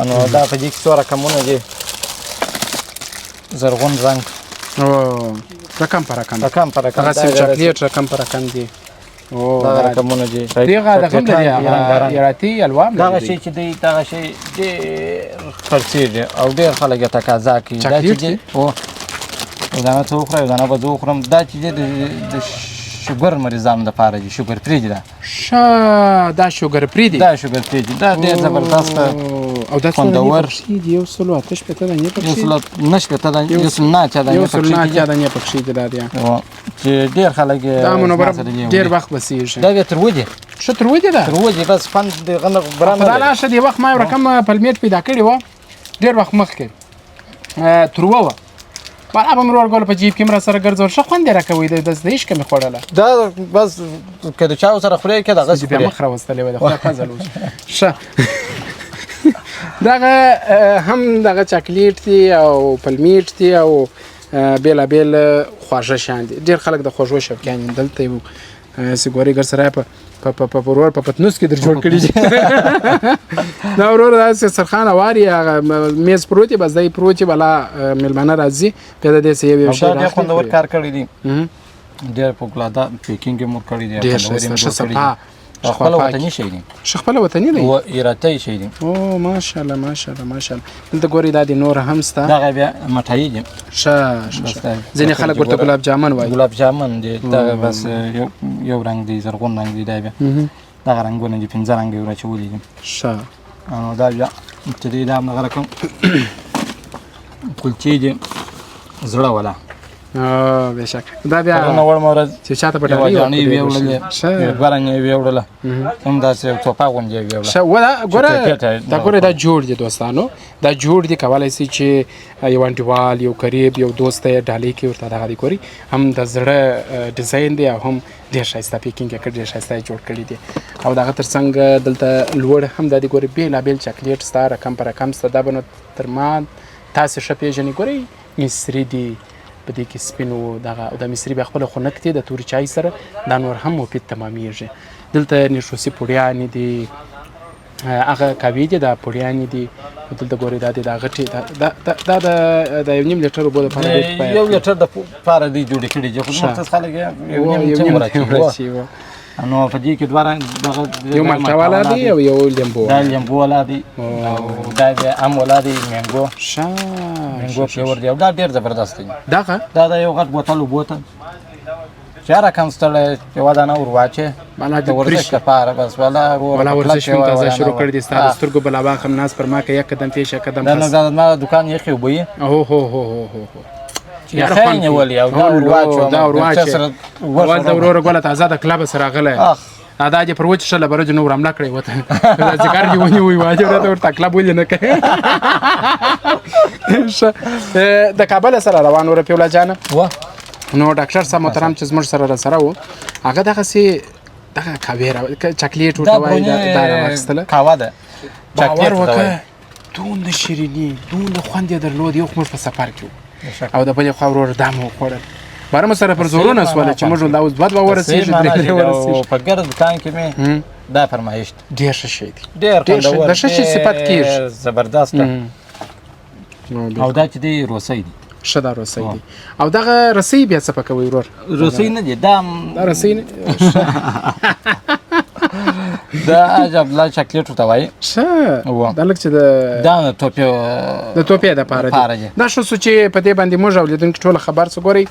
نو دا په دې کې څو رقمونه دي زرغون رنګ رقم په رقم هغسې چاکلیټ رقم په رقم دي دغه رقمونه دي دغه رقم لري ایراتي الوام دغه شی چې دی دغه شی ډېر خرڅېږي او ډېر خلک یې تقاضا کوي دا چې دی یو دانه ته وخوره یو دانه به زه وخورم دا چې دی د شوګر مریضانو دپاره دي شوګر فري دي دا ښه دا شوګر فري دي دا ډېر زبردسته او دا خوندور یو سلو اته شپېته دانې پکښې یو سلو نه شپېته دانې یو سلو نه اتیا دانې پکښې دي دا دی چې ډېر خلک یې دا منوبره ډېر وخت بسېږي دا بیا تروه دي ښه تروه دي دا تروه دي بس خوند دغه نه برابر دا لا ښه دې وخت ما یو رقم پلمیټ پیدا کړی وه ډېر وخت مخکې تروه وه بالا به مې ورور ګوله په جیب کې م راسره ګرځول ښه خوند یې راکوي د عشقه مې خوړله دا بس که د چاو سره خورې که دغسې بیا مخ راوستلی وی د خدای فضل اوس ښه دغه هم دغه چاکلیټ دي او پلمیټ دي او بېلابېل خواږه شیان دي ډېر خلک د خوږو شوقیان دي دلته یو سیګوري ګر سره په ورور په پتنوس کې در جوړ کړي دي دا ورور داسې سرخان واري هغه میز پروت دی بس دی پروت دی بلا میلمانه راځي بیا د دې څه یو شی راخلي ډېر خوندور کار کړی دي ډېر فوقالعاده پیکینګ یې مور کړی دی ډېر ښه خپل وطني شی دي خپل وطني دی او ایراتي شی دي او ماشاءالله ماشاءالله دلته ګوري دا د نور هم ستا دغه بیا مټایي دي ښه ځینې خلک ورته ګلاب جامن وایي ګلاب جامن دي دغه بس یو رنګ دی زرغون رنګ دی دا بیا دغه رنګونه دي 5 رنګ یې راچولي دي ښه نو دا بیا ابتدایي دا همدغه رقم کلچې دي زړه والا بېشک دا بیا پرونه وړمه ورځ چې چاته په یوه ډالۍ جاڼۍ ورکړې ویوړلې دوه رنګې یې ویوړله همداسې یو ټوپک غوندې یې ویوړله ګوره چې دا ګوره دا جوړ دي دوستانو دا جوړ دي کولی سي چې یو انډیوال یو قریب یو دوست ته یې ډالۍ کړي ورته دغه دي ګوري هم د زړه ډیزاین دی او هم ډېر ښایسته پیکینګ یې کړی ډېر ښایسته یې جوړ کړي دي او د هغه تر څنګ دلته لوړ هم دا دي ګوري بېلابېل چاکلیټ سته رقم په رقم سته دا به نو تر ما تاسې ښه پېژنئ ګورئ مصري دي په دې کې سپین و دغه او د مصري بیا خپله خنک دی د تورې چای سره دا نور هم مفید تمامیږي دلته نیشوسي پوړیانې دي هغه کاوې دي دا پوړیانې دي دلته ګورئ دا دی دا غټې دا د یو نیم لیټر اوبو دپاره یو لیټر دپاره دوی جوړې کړي دي خو مختص خلک یې یو نیم ورچي نو په دې کې دوه رنګ یو مالټه والا دی او یو لیمبو دا لیمبو والا دی او دا د ام والا دی مینګو مینګو پیور دی او دا ډېر زبردست دی دغه دا د یو غټ بوتل اوبو ته چې هر رقم ستړی یوه دانه ور واچې د ورزش لپاره بس والا ورزش هم تازه شروع کړی دی ستا د سترګو بلاواغ هم ناز پر ما که یک قدم پیش یک قدم پس دا زما دکان یخې اوبه یې یخی نیولې او دا ور واچوم اول د وروره ګوله تازه د کلبه سره راغلی دا دې پر وچې شله برجو نور حمله کړی وته ذکر دې ونیوی واجب راته ورته کلب ولې نه کوي د کابل سره روان وو رفیع الله جانه نو ډاکټر صاحب محترم چې زموږ سره راسره وو هغه دغسې دغه کاوې چاکلیټ ورته وایي دا راواخیستله کاوه ده باور وکړه دومره شیریني دومره خوند یې درلود یو خو موږ په سفر کې وو او د بلې خوا وروره دا مو وخوړل باره مو سره پر زورونه سوله چې موږ دا اوس دوه ورسېږي درې ورسېږي په ګرد دکان کې مې دا فرمایش ډېر ښه شی دی ډېر خوندور د ښه شي صفت کېږي زبردست او دا چې دی روسۍ دی ښه دا روسۍ دی او دغه رسۍ بیا څه پکوئ ورور روسۍ نه دی دا رسۍ نه دا عجب لا چاکلیټ ورته وایي ښه دا لږ چې دا د توپې دپاره دی دا ښه سو چې په دې باندې موږ اورېدونکي ټوله خبر څه ګورئ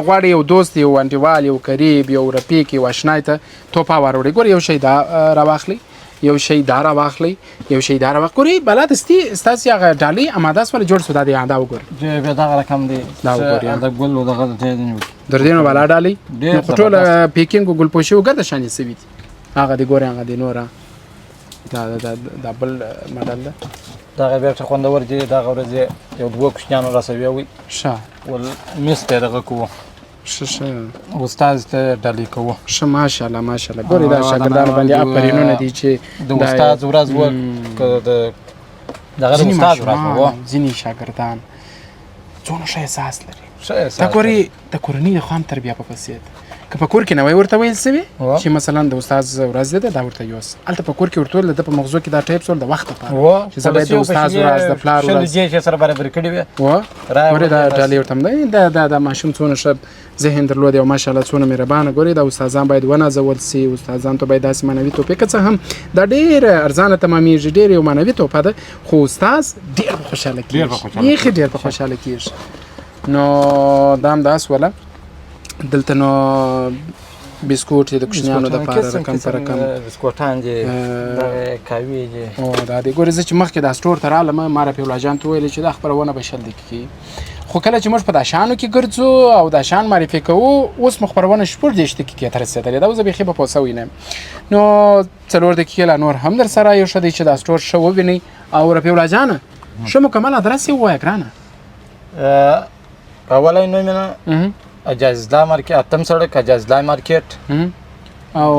غواړي یو دوست یو انډیوال یو قریب یو رفیق یو اشنای ته توپه واروړئ ګورئ یو شی دا راواخلئ یو شی دا راواخلئ یو شی دا راواخلئ ګورئ بلا ستاسې هغه ډالۍ اماده سوله جوړ سو دا دی دا وګورئ بیا دغه رقم دی دا وګورئ د ګل و دغه در دې نو بالا ډالۍ نو خو ټوله پیکینګ و ګلپوشي و ګرده شانې سوي دي هغه دی ګورئ هغه دی نوره دا بل مډل ده دغه بیا ښه خوندور دی دغه ورځ یو دوه کوچنیانو راسوي وي ښه مس ته دغه کوو ښه استاد ته ډالۍ کوو ښه ماشاءالله ماشاءالله ګورئ دا شاګردانو باندې آفرینونه دي چې د استاد ورځ وه که د دغه د استاد ورځ وه ځینې شاګردان څونه ښه احساس لري دا ګورئ د کورنۍ د خوا هم تربیه په پسې ده که په کور کې نوی ورته ویل سوي چې مثلا د استاد ورځ ده دا ورته یوس هلته په کور کې ورته ویل د په مغزو کې دا ټایپ سول د وخت لپاره چې زه باید د استاد ورځ د پلار ورځ چې سره برابر کړي وي ګورئ دا ډالۍ ورته هم دی دا ماشوم څونه ښه ذهن درلود او ماشاءالله څونه مهربانه ګورئ دا استادان باید ونازول سي استادان ته باید داسې معنوي تحفې که څه هم دا ډېره ارزانه تمامیږي ډېر یو معنوي تحفه ده خو استاد ډېر په خوشحاله کېږي بیخي ډېر په خوشحاله کېږي نو دا هم داس وله دلته نو بسکوټ د کوچنیانو دپاره رقم په رقم بسکوټان دي کاوې دي دا دی ګورې زه چې مخکې دا سټور ته رالم ما رفیع الله جان ته ویلې چې دا خپرونه به شل دقیقې کېږي خو کله چې موږ په دا شیانو کې ګرځو او دا شیان معرفي کوو اوس مو خپرونه شپږ دېرش دقیقې ته رسېدلې ده اوس زه بیخي به پوه سوی نه یم نو 4 دقیقې لا نور هم در سره یو ښه دی چې دا سټور ښه ووینئ او رفیع الله جانه ښه مکمل ادرس یې ووایه ګرانه اولی نوم یې اجاز الله مارکیټ اتم سړک اجاز الله مارکیټ او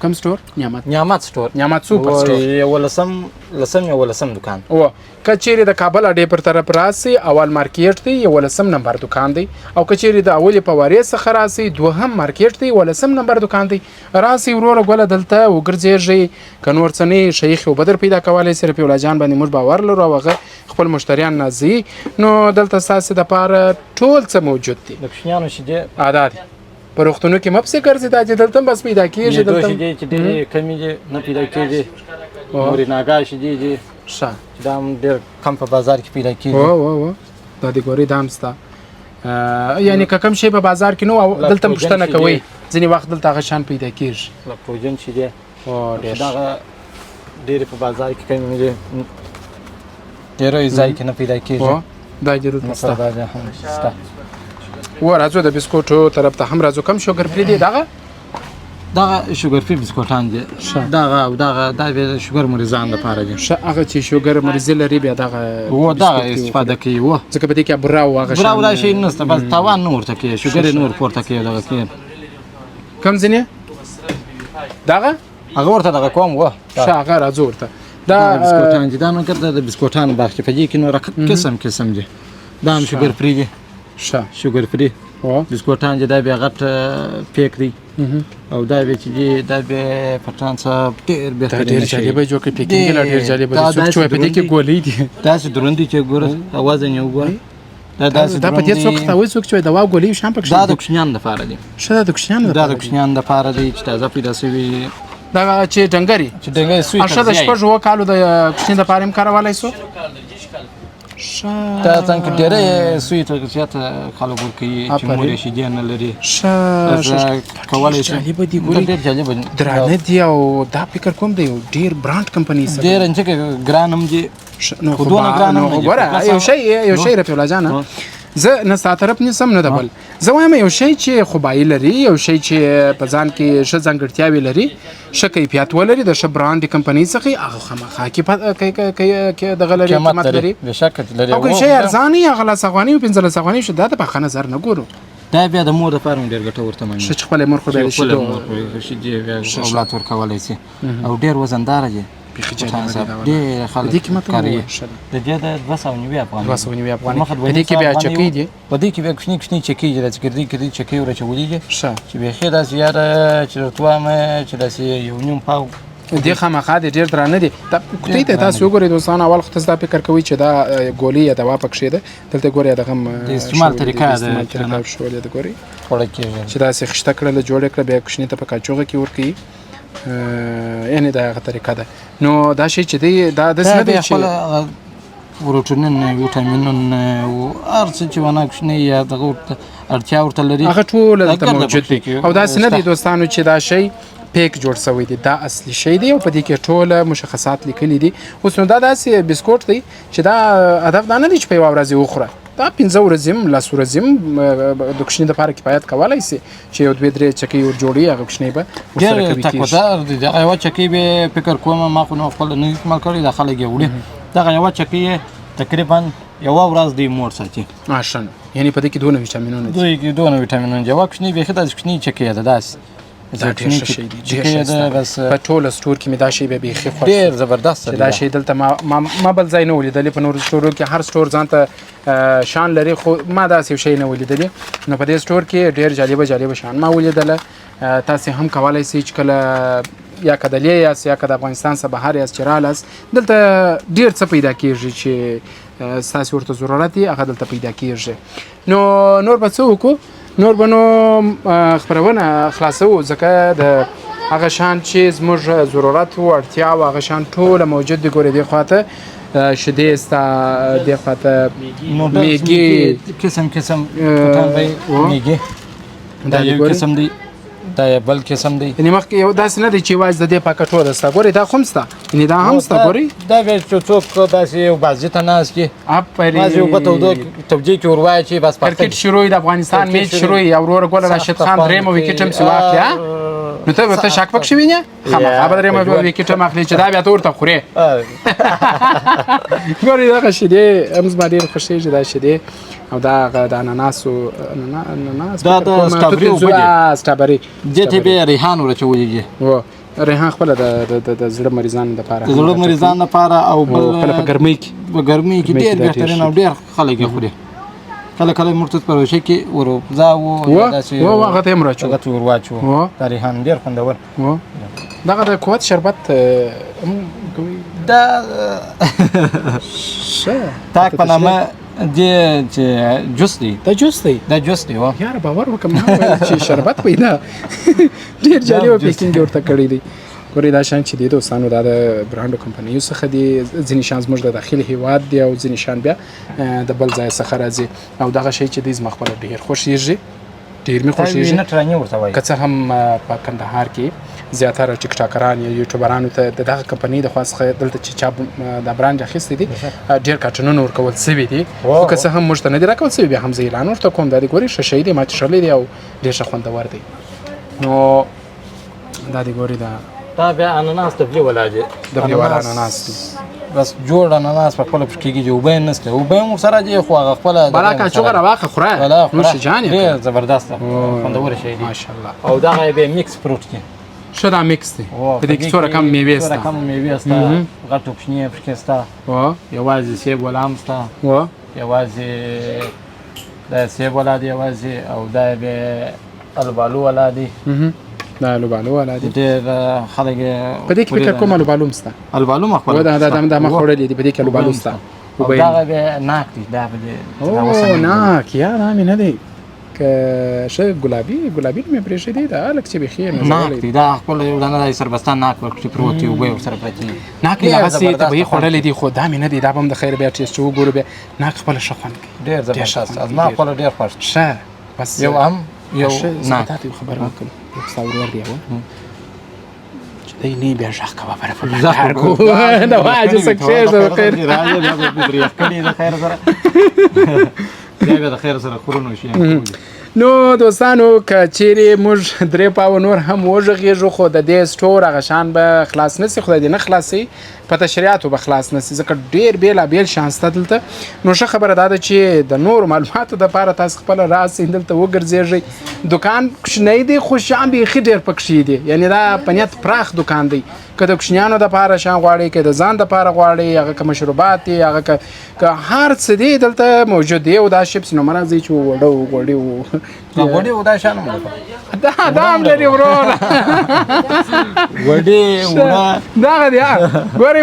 کوم سټور نعمت سټور نعمت سوپر سټور یولسم دکان او کچېرې د کابل اډې پر طرف راسي اول مارکیټ دی 11 نمبر دکان دی او کچېرې د اولې په وارې څخه راسي دوهم مارکیټ دی 11 نمبر دکان دی راسي وروره ګوله دلته وګرځېږئ که نور څه نه شیخ او بدر پیدا کولی سي رفیع الله جان باندې موږ باور لرو او هغه خپل مشتریان نازي نو دلته ستاسې دپاره ټول څه موجود دي د کوچنیانو شیدې دا دي په روغتونو کې مه پسې ګرځي دا چې دلته هم بس پیدا کېږي دلته شیدې چې ډېرې کمې دي نه پیدا کېږي نورې ناګاه شیدې دي ښه دا هم ډېر کم په بازار کې پیدا کېږي دا دې ګورې دا هم شته یعنې که کوم شی په بازار کې نه و دلته هم پوښتنه کوئ ځینې وخت دلته هغه شیان پیدا کېږي لکټوجن شیدې دغه ډېرې په بازار کې کمې دي ډېرو ځای کې نه پیدا کېږي دا دې دلته شته و راځو د بسکوټو طرف ته هم راځو کم شوګر فري دی دغه دغه شوګر فري بسکوټان دي دغه او دغه د شوګر مریضان لپاره دي هغه چې شوګر مریض لري بیا دغه و دغه استفاده کوي و ځکه په دې کې بوره او هغه برا شي نشته بس تاوان نور ته کوي شوګر نور پورته کوي دغه کې کم ځینې دغه هغه ورته دغه کوم و هغه راځو ورته دا بسکوټان دي دا نو ګرځي د بسکوټانو باغ کې په دې کې نو قسم دي دا هم شوګر فري دي شوګر فري بسکوټان دي دا بیا غټ پیک دی او دا به چې دا به پټان صاحب ډېر جالب جوړ کړی پیکینګ لا ډېر جالب دي څوک چې په دې کې ګولې دي دا چې دروندې چې ګوره اواز نه وګوره دا په دې څوک ته وایي څوک چې دوا ګولې شام پکې دا د کوچنیان لپاره دي دا د کوچنیان لپاره دي چې تازه پیدا شوي دا چې ډنګري سوی ارشد شپږ و کالو د کوچنی د پاره کارولای سو دا څنګه ډېرې سوی ته چې خلک ورکوي چې مور شي دي نه لري کولای شي جالب دي ګوري ډېر جالب درانه دي او دا فکر کوم دی ډېر برانډ کمپنی سره ډېر انچ ګرانم دي نو خدونه ګرانم ګوره یو شی رفیع الله جان زه نه ستا طرف نیسم نه د بل زه وایم یو شی چې خوبایي لري یو شی چې په ځان کې ښه ځانګړتیاوې لري ښه کیفیت ولري د ښه برانډ کمپنۍ څخه هغه خامخا کې دغه لري قیمت لري بېشکه لري او که شی ارزانه یې هغه لس افغانۍ او 15 افغانۍ شو دا د په ښه نظر نه ګورو دا بیا د مور لپاره ډېر ګټور تمام ښه چې خپله مور خو بیا شي اولاد ورکولی شي او ډېر وزنداره دي ډېر خلک کاروي د دې د 290 افغانۍ په دې کې بیا چکۍ دي په دې کې بیا کوچني چکۍ دي چې ګردي چکۍ ورچولې دي چې بیخي داسې یاره چې درته وایم چې داسې یو نیم پاو دې خامخا د ډېر درانه دي کوټې ته تاسو وګورئ دوستان اول خو تاسو دا فکر کوئ چې دا ګولۍ یا دوا پکښې ده دلته ګورئ دغه د استعمال طریقه ده شولې ده ګورئ خوړه کېږي چې داسې خشته کړله جوړه کړه بیا کوچني ته په کاچوغه کې ورکوي یعنې دا هغه طریقه ده نو دا شی چې دی دا داسې نه دی چې پروټینونه ویټامینونه او هر څه چې ونه کوچنی یا دغه اړتیا ورته لري هغه ټول دلته موجود دي او داسې نه دی دوستانو چې دا شی پیک جوړ شوی دی دا اصلي شی دی او په دې کې ټول مشخصات لیکلي دي اوس نو دا داسې بسکوټ دی چې دا هدف دا نه دی چې په یوه ورځ وخوره دا 15 ورځې لس ورځې د کوچني دپاره کفایت کولی سي چې یو 2-3 چکۍ ور جوړوي هغه کوچنی به ورسره کوي کېږي دغه یوه چکۍ به فکر کوم ما خو نو خپله نه استعمال کړی دا خلک یې وړي دغه یوه چکۍ تقریبا یوه ورځ دی مور ساتي ښه نو یعنې په دې کې دونه ویټامینونه دي دونه ویټامینونه دي یوه کوچنۍ بیخي داسې کوچنۍ چکۍ ده داسې دا ډېر ښه شی دی په ټوله سټور کې مې دا شی به بیخي خوښ ډېر زبردست دا شی دلته ما بل ځای نه ولیدلی په نورو سټورو کې هر سټور ځان ته شان لري خو ما داسې یو شی نه ولیدلی نو په دې سټور کې ډېر جالبه شان ما ولیدله تاسې هم کولی سئ چې کله یا که د لې یاست یا که د افغانستان څخه بهر یاست چې رالاست دلته ډېر څه پیدا کېږي چې ستاسې ورته ضرورت دی هغه دلته پیدا کېږي نو نور به څه وکړو نور به نو خپرونه خلاصوو ځکه د هغه شان چې زموږ ضرورت و اړتیا و هغه شان ټوله موجود دي ګورې دې خواته شیدې ستا دې خواته میږي قسم میږي دا یو قسم دی دا بل قسم دی یعنې مخکې یو داسې نه دی چې یوازې د دې پاکټو ده ستا ګورې دا خو هم سته یعنې دا هم سته ګورې دا بیا چې څوک داسې یو بازي ته ناست کړي بعضې اوبه توجیه کې ور واچي بس کرکټ شروع د افغانستان میچ شروع او وروره ګوله راشد خان درېیمه ویکټ هم سې واخلي نو ته شک پکښې وینې خامخا به درېیمه ویکټ هم اخلي چې دا بیا ته ورته خورې ګورې دغه شیدې هم زما ډېر خوښېږي دا شیدې او دا د اناناسو دا د سټابري اوبه دي سټابري دې ته بیا ریحان ورچولی دي ریحان خپله د زړه مریضانو دپاره د زړه مریضانو دپاره او بل خپله په ګرمۍ کې ډېر بهترین او ډېر خلک یې خوري کله موږ ته په روژه کې ورځو هغه ته هم واچو دا ریحان ډېر خوندور دغه د قوت شربت دا تاک په نامه دی چې جوس دی دا جوس دی یاره باور وکړه ما ویل چې شربت پیدا ډېر جالبه پیکینګ ورته کړی دی ګورې دا شیان چې دي دوستانو دا د برانډو کمپنیو څخه دي ځینې شیان زموږ د داخلي هېواد دي او ځینې شیان بیا د بل ځای څخه راځي او دغه شی چې دی زما خپله ډېر خوښېږي ډېر مې خوښېږي که څه هم په کندهار کې زیاتره ټیک ټاکران یا یوټیوبرانو ته د دغه کمپنۍ د خوا څخه دلته چې چا د برانډ اخیستی دي ډېر کارټونونه ورکول سوي دي خو که څه هم موږ ته نه دي راکول سوي بیا هم زه اعلان ورته کوم دا د ګورې ښه شی دی ما چښلی دی او ډېر ښه خوندور دی نو دا د ګورې دا بیا اناناس دبلې ولا دی دبلې والا اناناس دی بس جوړ اناناس په خپله پکې کېږي اوبه یې نسته اوبه یې هم ورسره دي خو هغه خپله بالا کاچوغه راواخه خوره نوش جان یې ډېر زبردسته خوندور شی دی ماشاءالله او دغه یې بیا میکس فروټ دی ښه دا میکس دی په دې کې څو رقم میوې څو شته رقم میوې شته غټ او کوچنۍ پکې شته یوازې سیب والا هم شته یوازې دا سیب والا دی یوازې او دا بیا الوبالو والا دی دا الوبالو والا دی ډېر خلک په دې کې فکر کوم الوبالو هم شته الوبالو مخ دا ما خوړلې دي په دې کې الوبالو شته او دغه بیا ناک دی دا به او ناک یا دا مې نه دی که ښه ګلابي مې پرېښودی دا هلک چې بیخي یې ناک دی دا خپل یو دانه دی سربستان ناک ورکړي پروت وي اوبه یې ورسره پرتې دي ناک مې هغسې طبیعي خوړلی دی خو دا مې نه دی دا به هم د خیر بیا ټیسټ وګورو بیا ناک خپله ښه خوند کوي ډېر زبردست زما خپله ډېر خوښ ښه بس یو هم یو ناک تا ته یو خبره وکړم یو ستا ورور دی چې دی نه بیا غږ کوه بره په کار کو د واجه څه کښېږده د خیر بیا به د خیر سره خورونه شي نو دوستانو که چیرې موږ 3 پاوه نور هم وغږېږو خو د دې سټور هغه شان به خلاص نه سي خدای دې نه خلاصوي په تشریعاتو به خلاص نه سي ځکه ډېر بېلابېل شیان شته دلته نو ښه خبره دا ده چې د نورو معلوماتو دپاره تاسو خپله راسئ دلته وګرځېږئ دکان کوچنی دی خو شیان بیخي ډېر پکښې دي یعنې دا په نیت پراخ دکان دی که د کوچنیانو دپاره شیان غواړئ که د ځان دپاره غواړئ هغه که مشروبات دي هغه که هر څه دی دلته موجود دی او دا شپس نو مه راځئ چې وړه وغوړي غوړي او دا شیان هم دا هم لري وروره غوړي وړه دغه دی ګورئ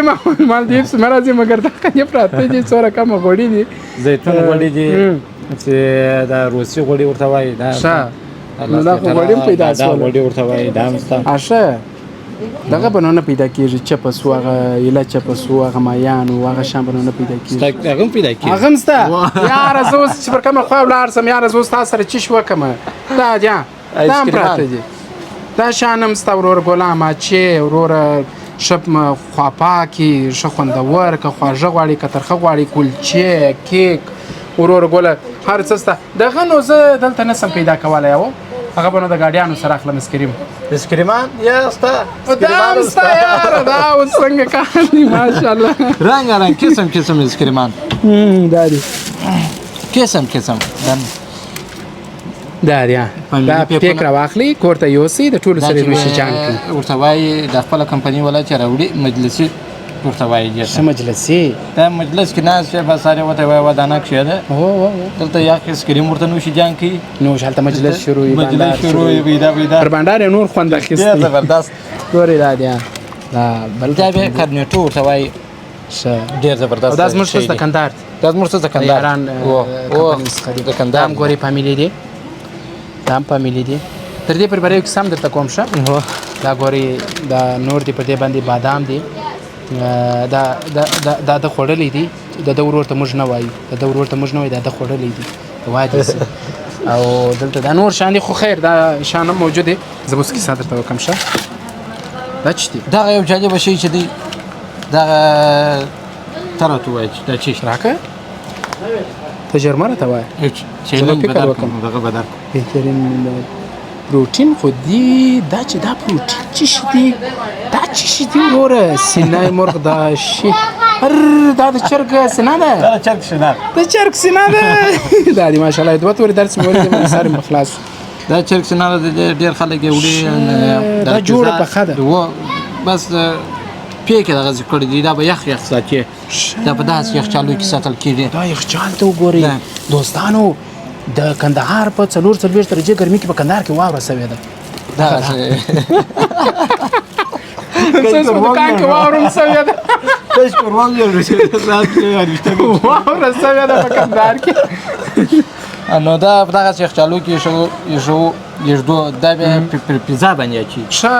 مالدیفس مه راځئ مګر دغه یې پراته دي څو رقمه غوړي دي زیتون غوړي دي چې دا روسي غوړي ورته وایي دا ښه نو دا خو غوړي هم پیدا دا غوړي ورته وایي دا هم شته ښه دغه به نو نه پیدا کېږي چپس و هغه ایله چپس و هغه مایان و هغه شیان به نو نه پیدا کېږي هغه هم پیدا کېږي هغه هم شته یاره زه اوس چې پر کومه خوا ولاړ شم یاره زه اوس تا سره چیش وکړم دا هم پراته دي دا شیان هم شته وروره ګلامه چې وروره ښه خواپاکي ښه خوندور که خواږه غواړي که ترخه غواړي کلچې کیک وروره ګله هر څه شته دغه نو زه دلته نسم پیدا کولی و هغه به نو د ګاډیانو سره اخلم اسکریم اسکریمان یا شته دا هم شته یاره دا اوس څنګه کار دی ماشاءالله رنګارنګ قسم اسکریمان دا دی قسم دا دی دا پیک راواخلي کور ته یوسئ د ټولو سره نوشي جان کړي ورته وایي د خپله کمپنۍ والا چې راوړي مجلسي ورته وایي ښه مجلسي دا مجلس کې ناست شي بس سارې ورته وایي ودانه کښېده دلته یخ اسکریم ورته نوشي جان کوي نو هلته مجلس شروع وي بیدا پر بانډار یې نور خوند اخیستی ډېر زبردست ګورې دا دی دا بل دا بیا کرنیټو ورته وایي ښه ډېر زبردست او دا زموږ څه دکاندار دا زموږ څه دکاندار دا هم ګورې فامیلي دی دا هم فامیلي دی تر دې پورې به یو کیسه هم درته کوم ښه دا ګورې دا نور دی په دې باندې بادام دی دا د خوړلی دی د ده ورور ته موږ نه وایي د ده ورور ته موږ نه وایي دا د خوړلی دی واجب او دلته دا نور شیان دي خو خیر دا شیان هم موجود دی زه به اوس کیسه درته وکړم ښه دا څه دي دغه یو جالبه شی چې دی دغه ته راته ووایه چې دا څه راکړه ته ژر مه راته وایه دغه بدر بهترین پروتین خو دی دا چې دا پروتین چې شي دی دا چې شي دی وروره سینه مرغ دا شي دا د چرګ سینه ده دا چرګ سینه د چرګ سینه ده دا دی ماشاءالله دوه تورې درس مې ولیدې مې ساري مې خلاص دا چرګ سینه ده ډېر خلک یې وړي دا جوړه پخه ده بس پیکې دغه کړي دي دا به یخ ساتي دا په داسې یخچالو کې ساتل کېږي دا یخچال ته وګورئ دوستانو د کندهار په 4-4 درجې ګرمي کې په کندهار کې واوره سوې ده دغسې څه په دکان کې واوره هم سوې ده واوره سوې ده په کندهار کې نو دا په دغسې یخچالو کې یږدو دا بیا پیزا باندې اچي ښه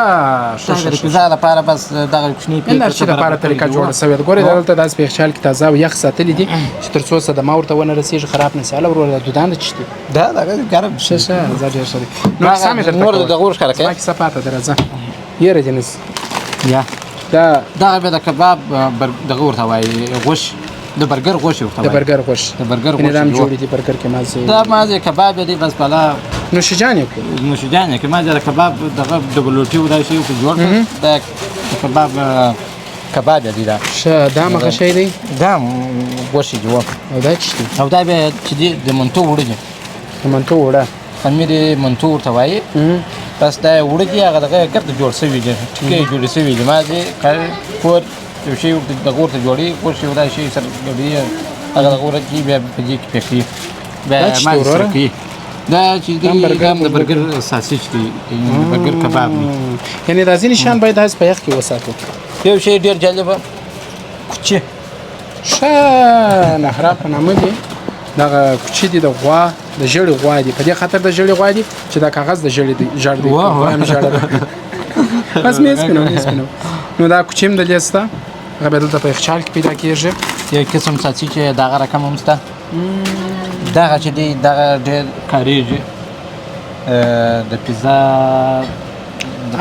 د پیزا لپاره بس دغه کوچنۍ انرژي لپاره طریقه جوړه سوې ده ګورئ دلته داسې په یخچال کې تازه او یخ ساتلي دي چې تر څو صدمه ورته ونه رسېږي خراب نه شي هله وروره دودان ده چشتي دا دغه ګرم ښه زه ډېر ښه دی نو کیسه مې درته نور دغه ور ښکاره کوي زما کیسه پاته ده راځه یره جنس یا دا دغه به د کباب دغه ورته وایي غوښ د برګر غوښ ورته د وایي برګر غوښ د برګر یعنې دا هم غوښ جوړې دي برګر کې مازې دا مازې کباب دی بس بالا نوشیجان یې کړو نوشیجان کې مازې د کباب دغه ډبلوټي ودای شي ورته جوړ کړ دا کباب کباب دی دا ښه دا مخه شی دی دا غوښ جوړ او دا څه دی او دا به چې دی د منتو وړه دي د منتو وړه خمیر منتو ورته وایي بس دا وړه دي هغه دغه ګرد جوړ شوي دي ټکې جوړې شوي دي مازې کور یو شی دغه ورته جوړي کور شي ودای شي سره ګډي هغه دغه ورته کې بیا په دې کې پکې بیا مازې سره کې دا چې دی د برګر ساسیج دی د برګر کباب دی یعنې دا ځینې شیان باید داسې په یخ کې وساتو یو شی ډېر جالبه کوچې ښه نهرا په نامه دي دغه کوچې دي د غوا د ژړې غوا دي په دې خاطر د ژړې غوا دي چې دا کاغذ د ژړې دی ژړ دی وایم ژړ بس مې سپینو نو دا کوچې هم دلې شته هغه به دلته په یخچال کې پیدا کېږي یو قسم ساسیج چې دغه رقم هم شته دغه چې دی دغه ډېر کارېږي د پیزا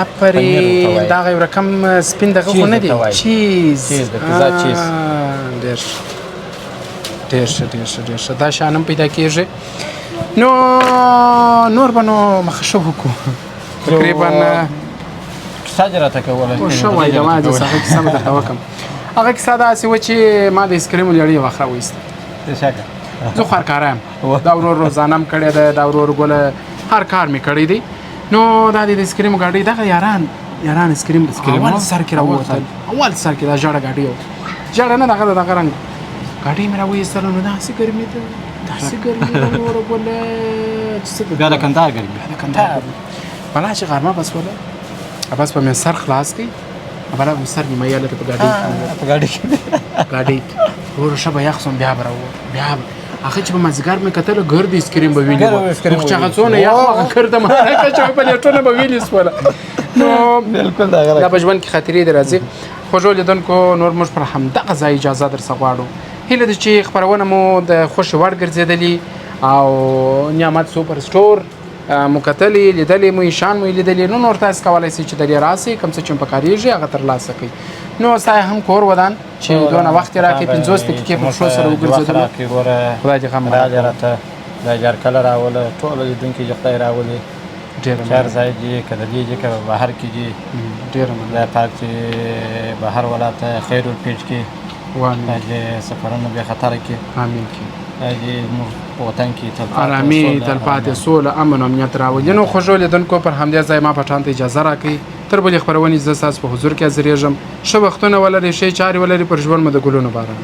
افرین دغه یو رقم سپین دغه خو نه دی چیز د پیزا چیز ډېر ښه دا شیان هم پیدا کېږي نو نور به نو مخه ښه وکړو تقریبا کیسه دې راته کوله ښه وایي د ما زه هغه کیسه به درته وکړم هغه کیسه داسې وه چې ما د ایسکریم لړۍ یوه خره وایسته زه خو هرکاره یم دا ورور روزانه هم کړې ده دا ورور ګله هر کار مې کړی دی نو دا د ایسکریم ګاډۍ دغه یاران ایسکریم اول سر کې راووتل اول سر کې دا ژړه ګاډۍ وه ژړه نه دغه رنګ ګاډۍ مې راوایستله نو داسې ګرمي ده داسې ګرمي ده وروره ګله چې څه بیا د کندهار ګرمي بیا د کندهار بلا چې غرمه بس وله بس به مې سر خلاص کړي بلا به مې سر نیمه یاله په ګاډۍ کې وروره ښه به یخ شوم بیا به راووت بیا هغه چې په مازدیګر مې کتله ګرد ایسکریم به ویلي وه خو چې هغه څونه یخ وه هغه ګرده مالکه چې په لیټونه به ویلي شوله نو دا په ژوند کې خاطرې دې راځي خوږو لیدونکو نور موږ پر همدغه ځای اجازه درڅخه غواړو هیله ده چې خپرونه مو د خوښې وړ ګرځېدلي او نعمت سوپر سټور مو کتلې لیدلې مو شان مو لیدلې نو نور تاسو کولی شئ چې د دې راسئ کوم څه چې مو پکارېږي هغه ترلاسه کړئ نو ستا هم کور ودان چې دونه وخت یې راکړې 50 دقیقې په پښو سره وګرځېدلو خدای دې غم راکړي راته دا جارکله راوله ټول لیدونکي چې خدای راولي چهر ځای دي که د دې دي که بهر کې دي ډېره خدای پاک چې بهر ولاته خیر ورپېښ کړي چې سفرونه بې خطره کړي امین کړي چې موږ په وطن کې ارامي تلپاتې سوله امن او امنیت راولي نو خوږو لیدونکو پر همدې ځای ما پټان ته اجازه راکړئ تر بلې خپرونې زه ستاسو په حضور کې حاضرېږم ښه وختونه ولرئ ښې چارې ولرئ پر ژوند مو د ګلونو باران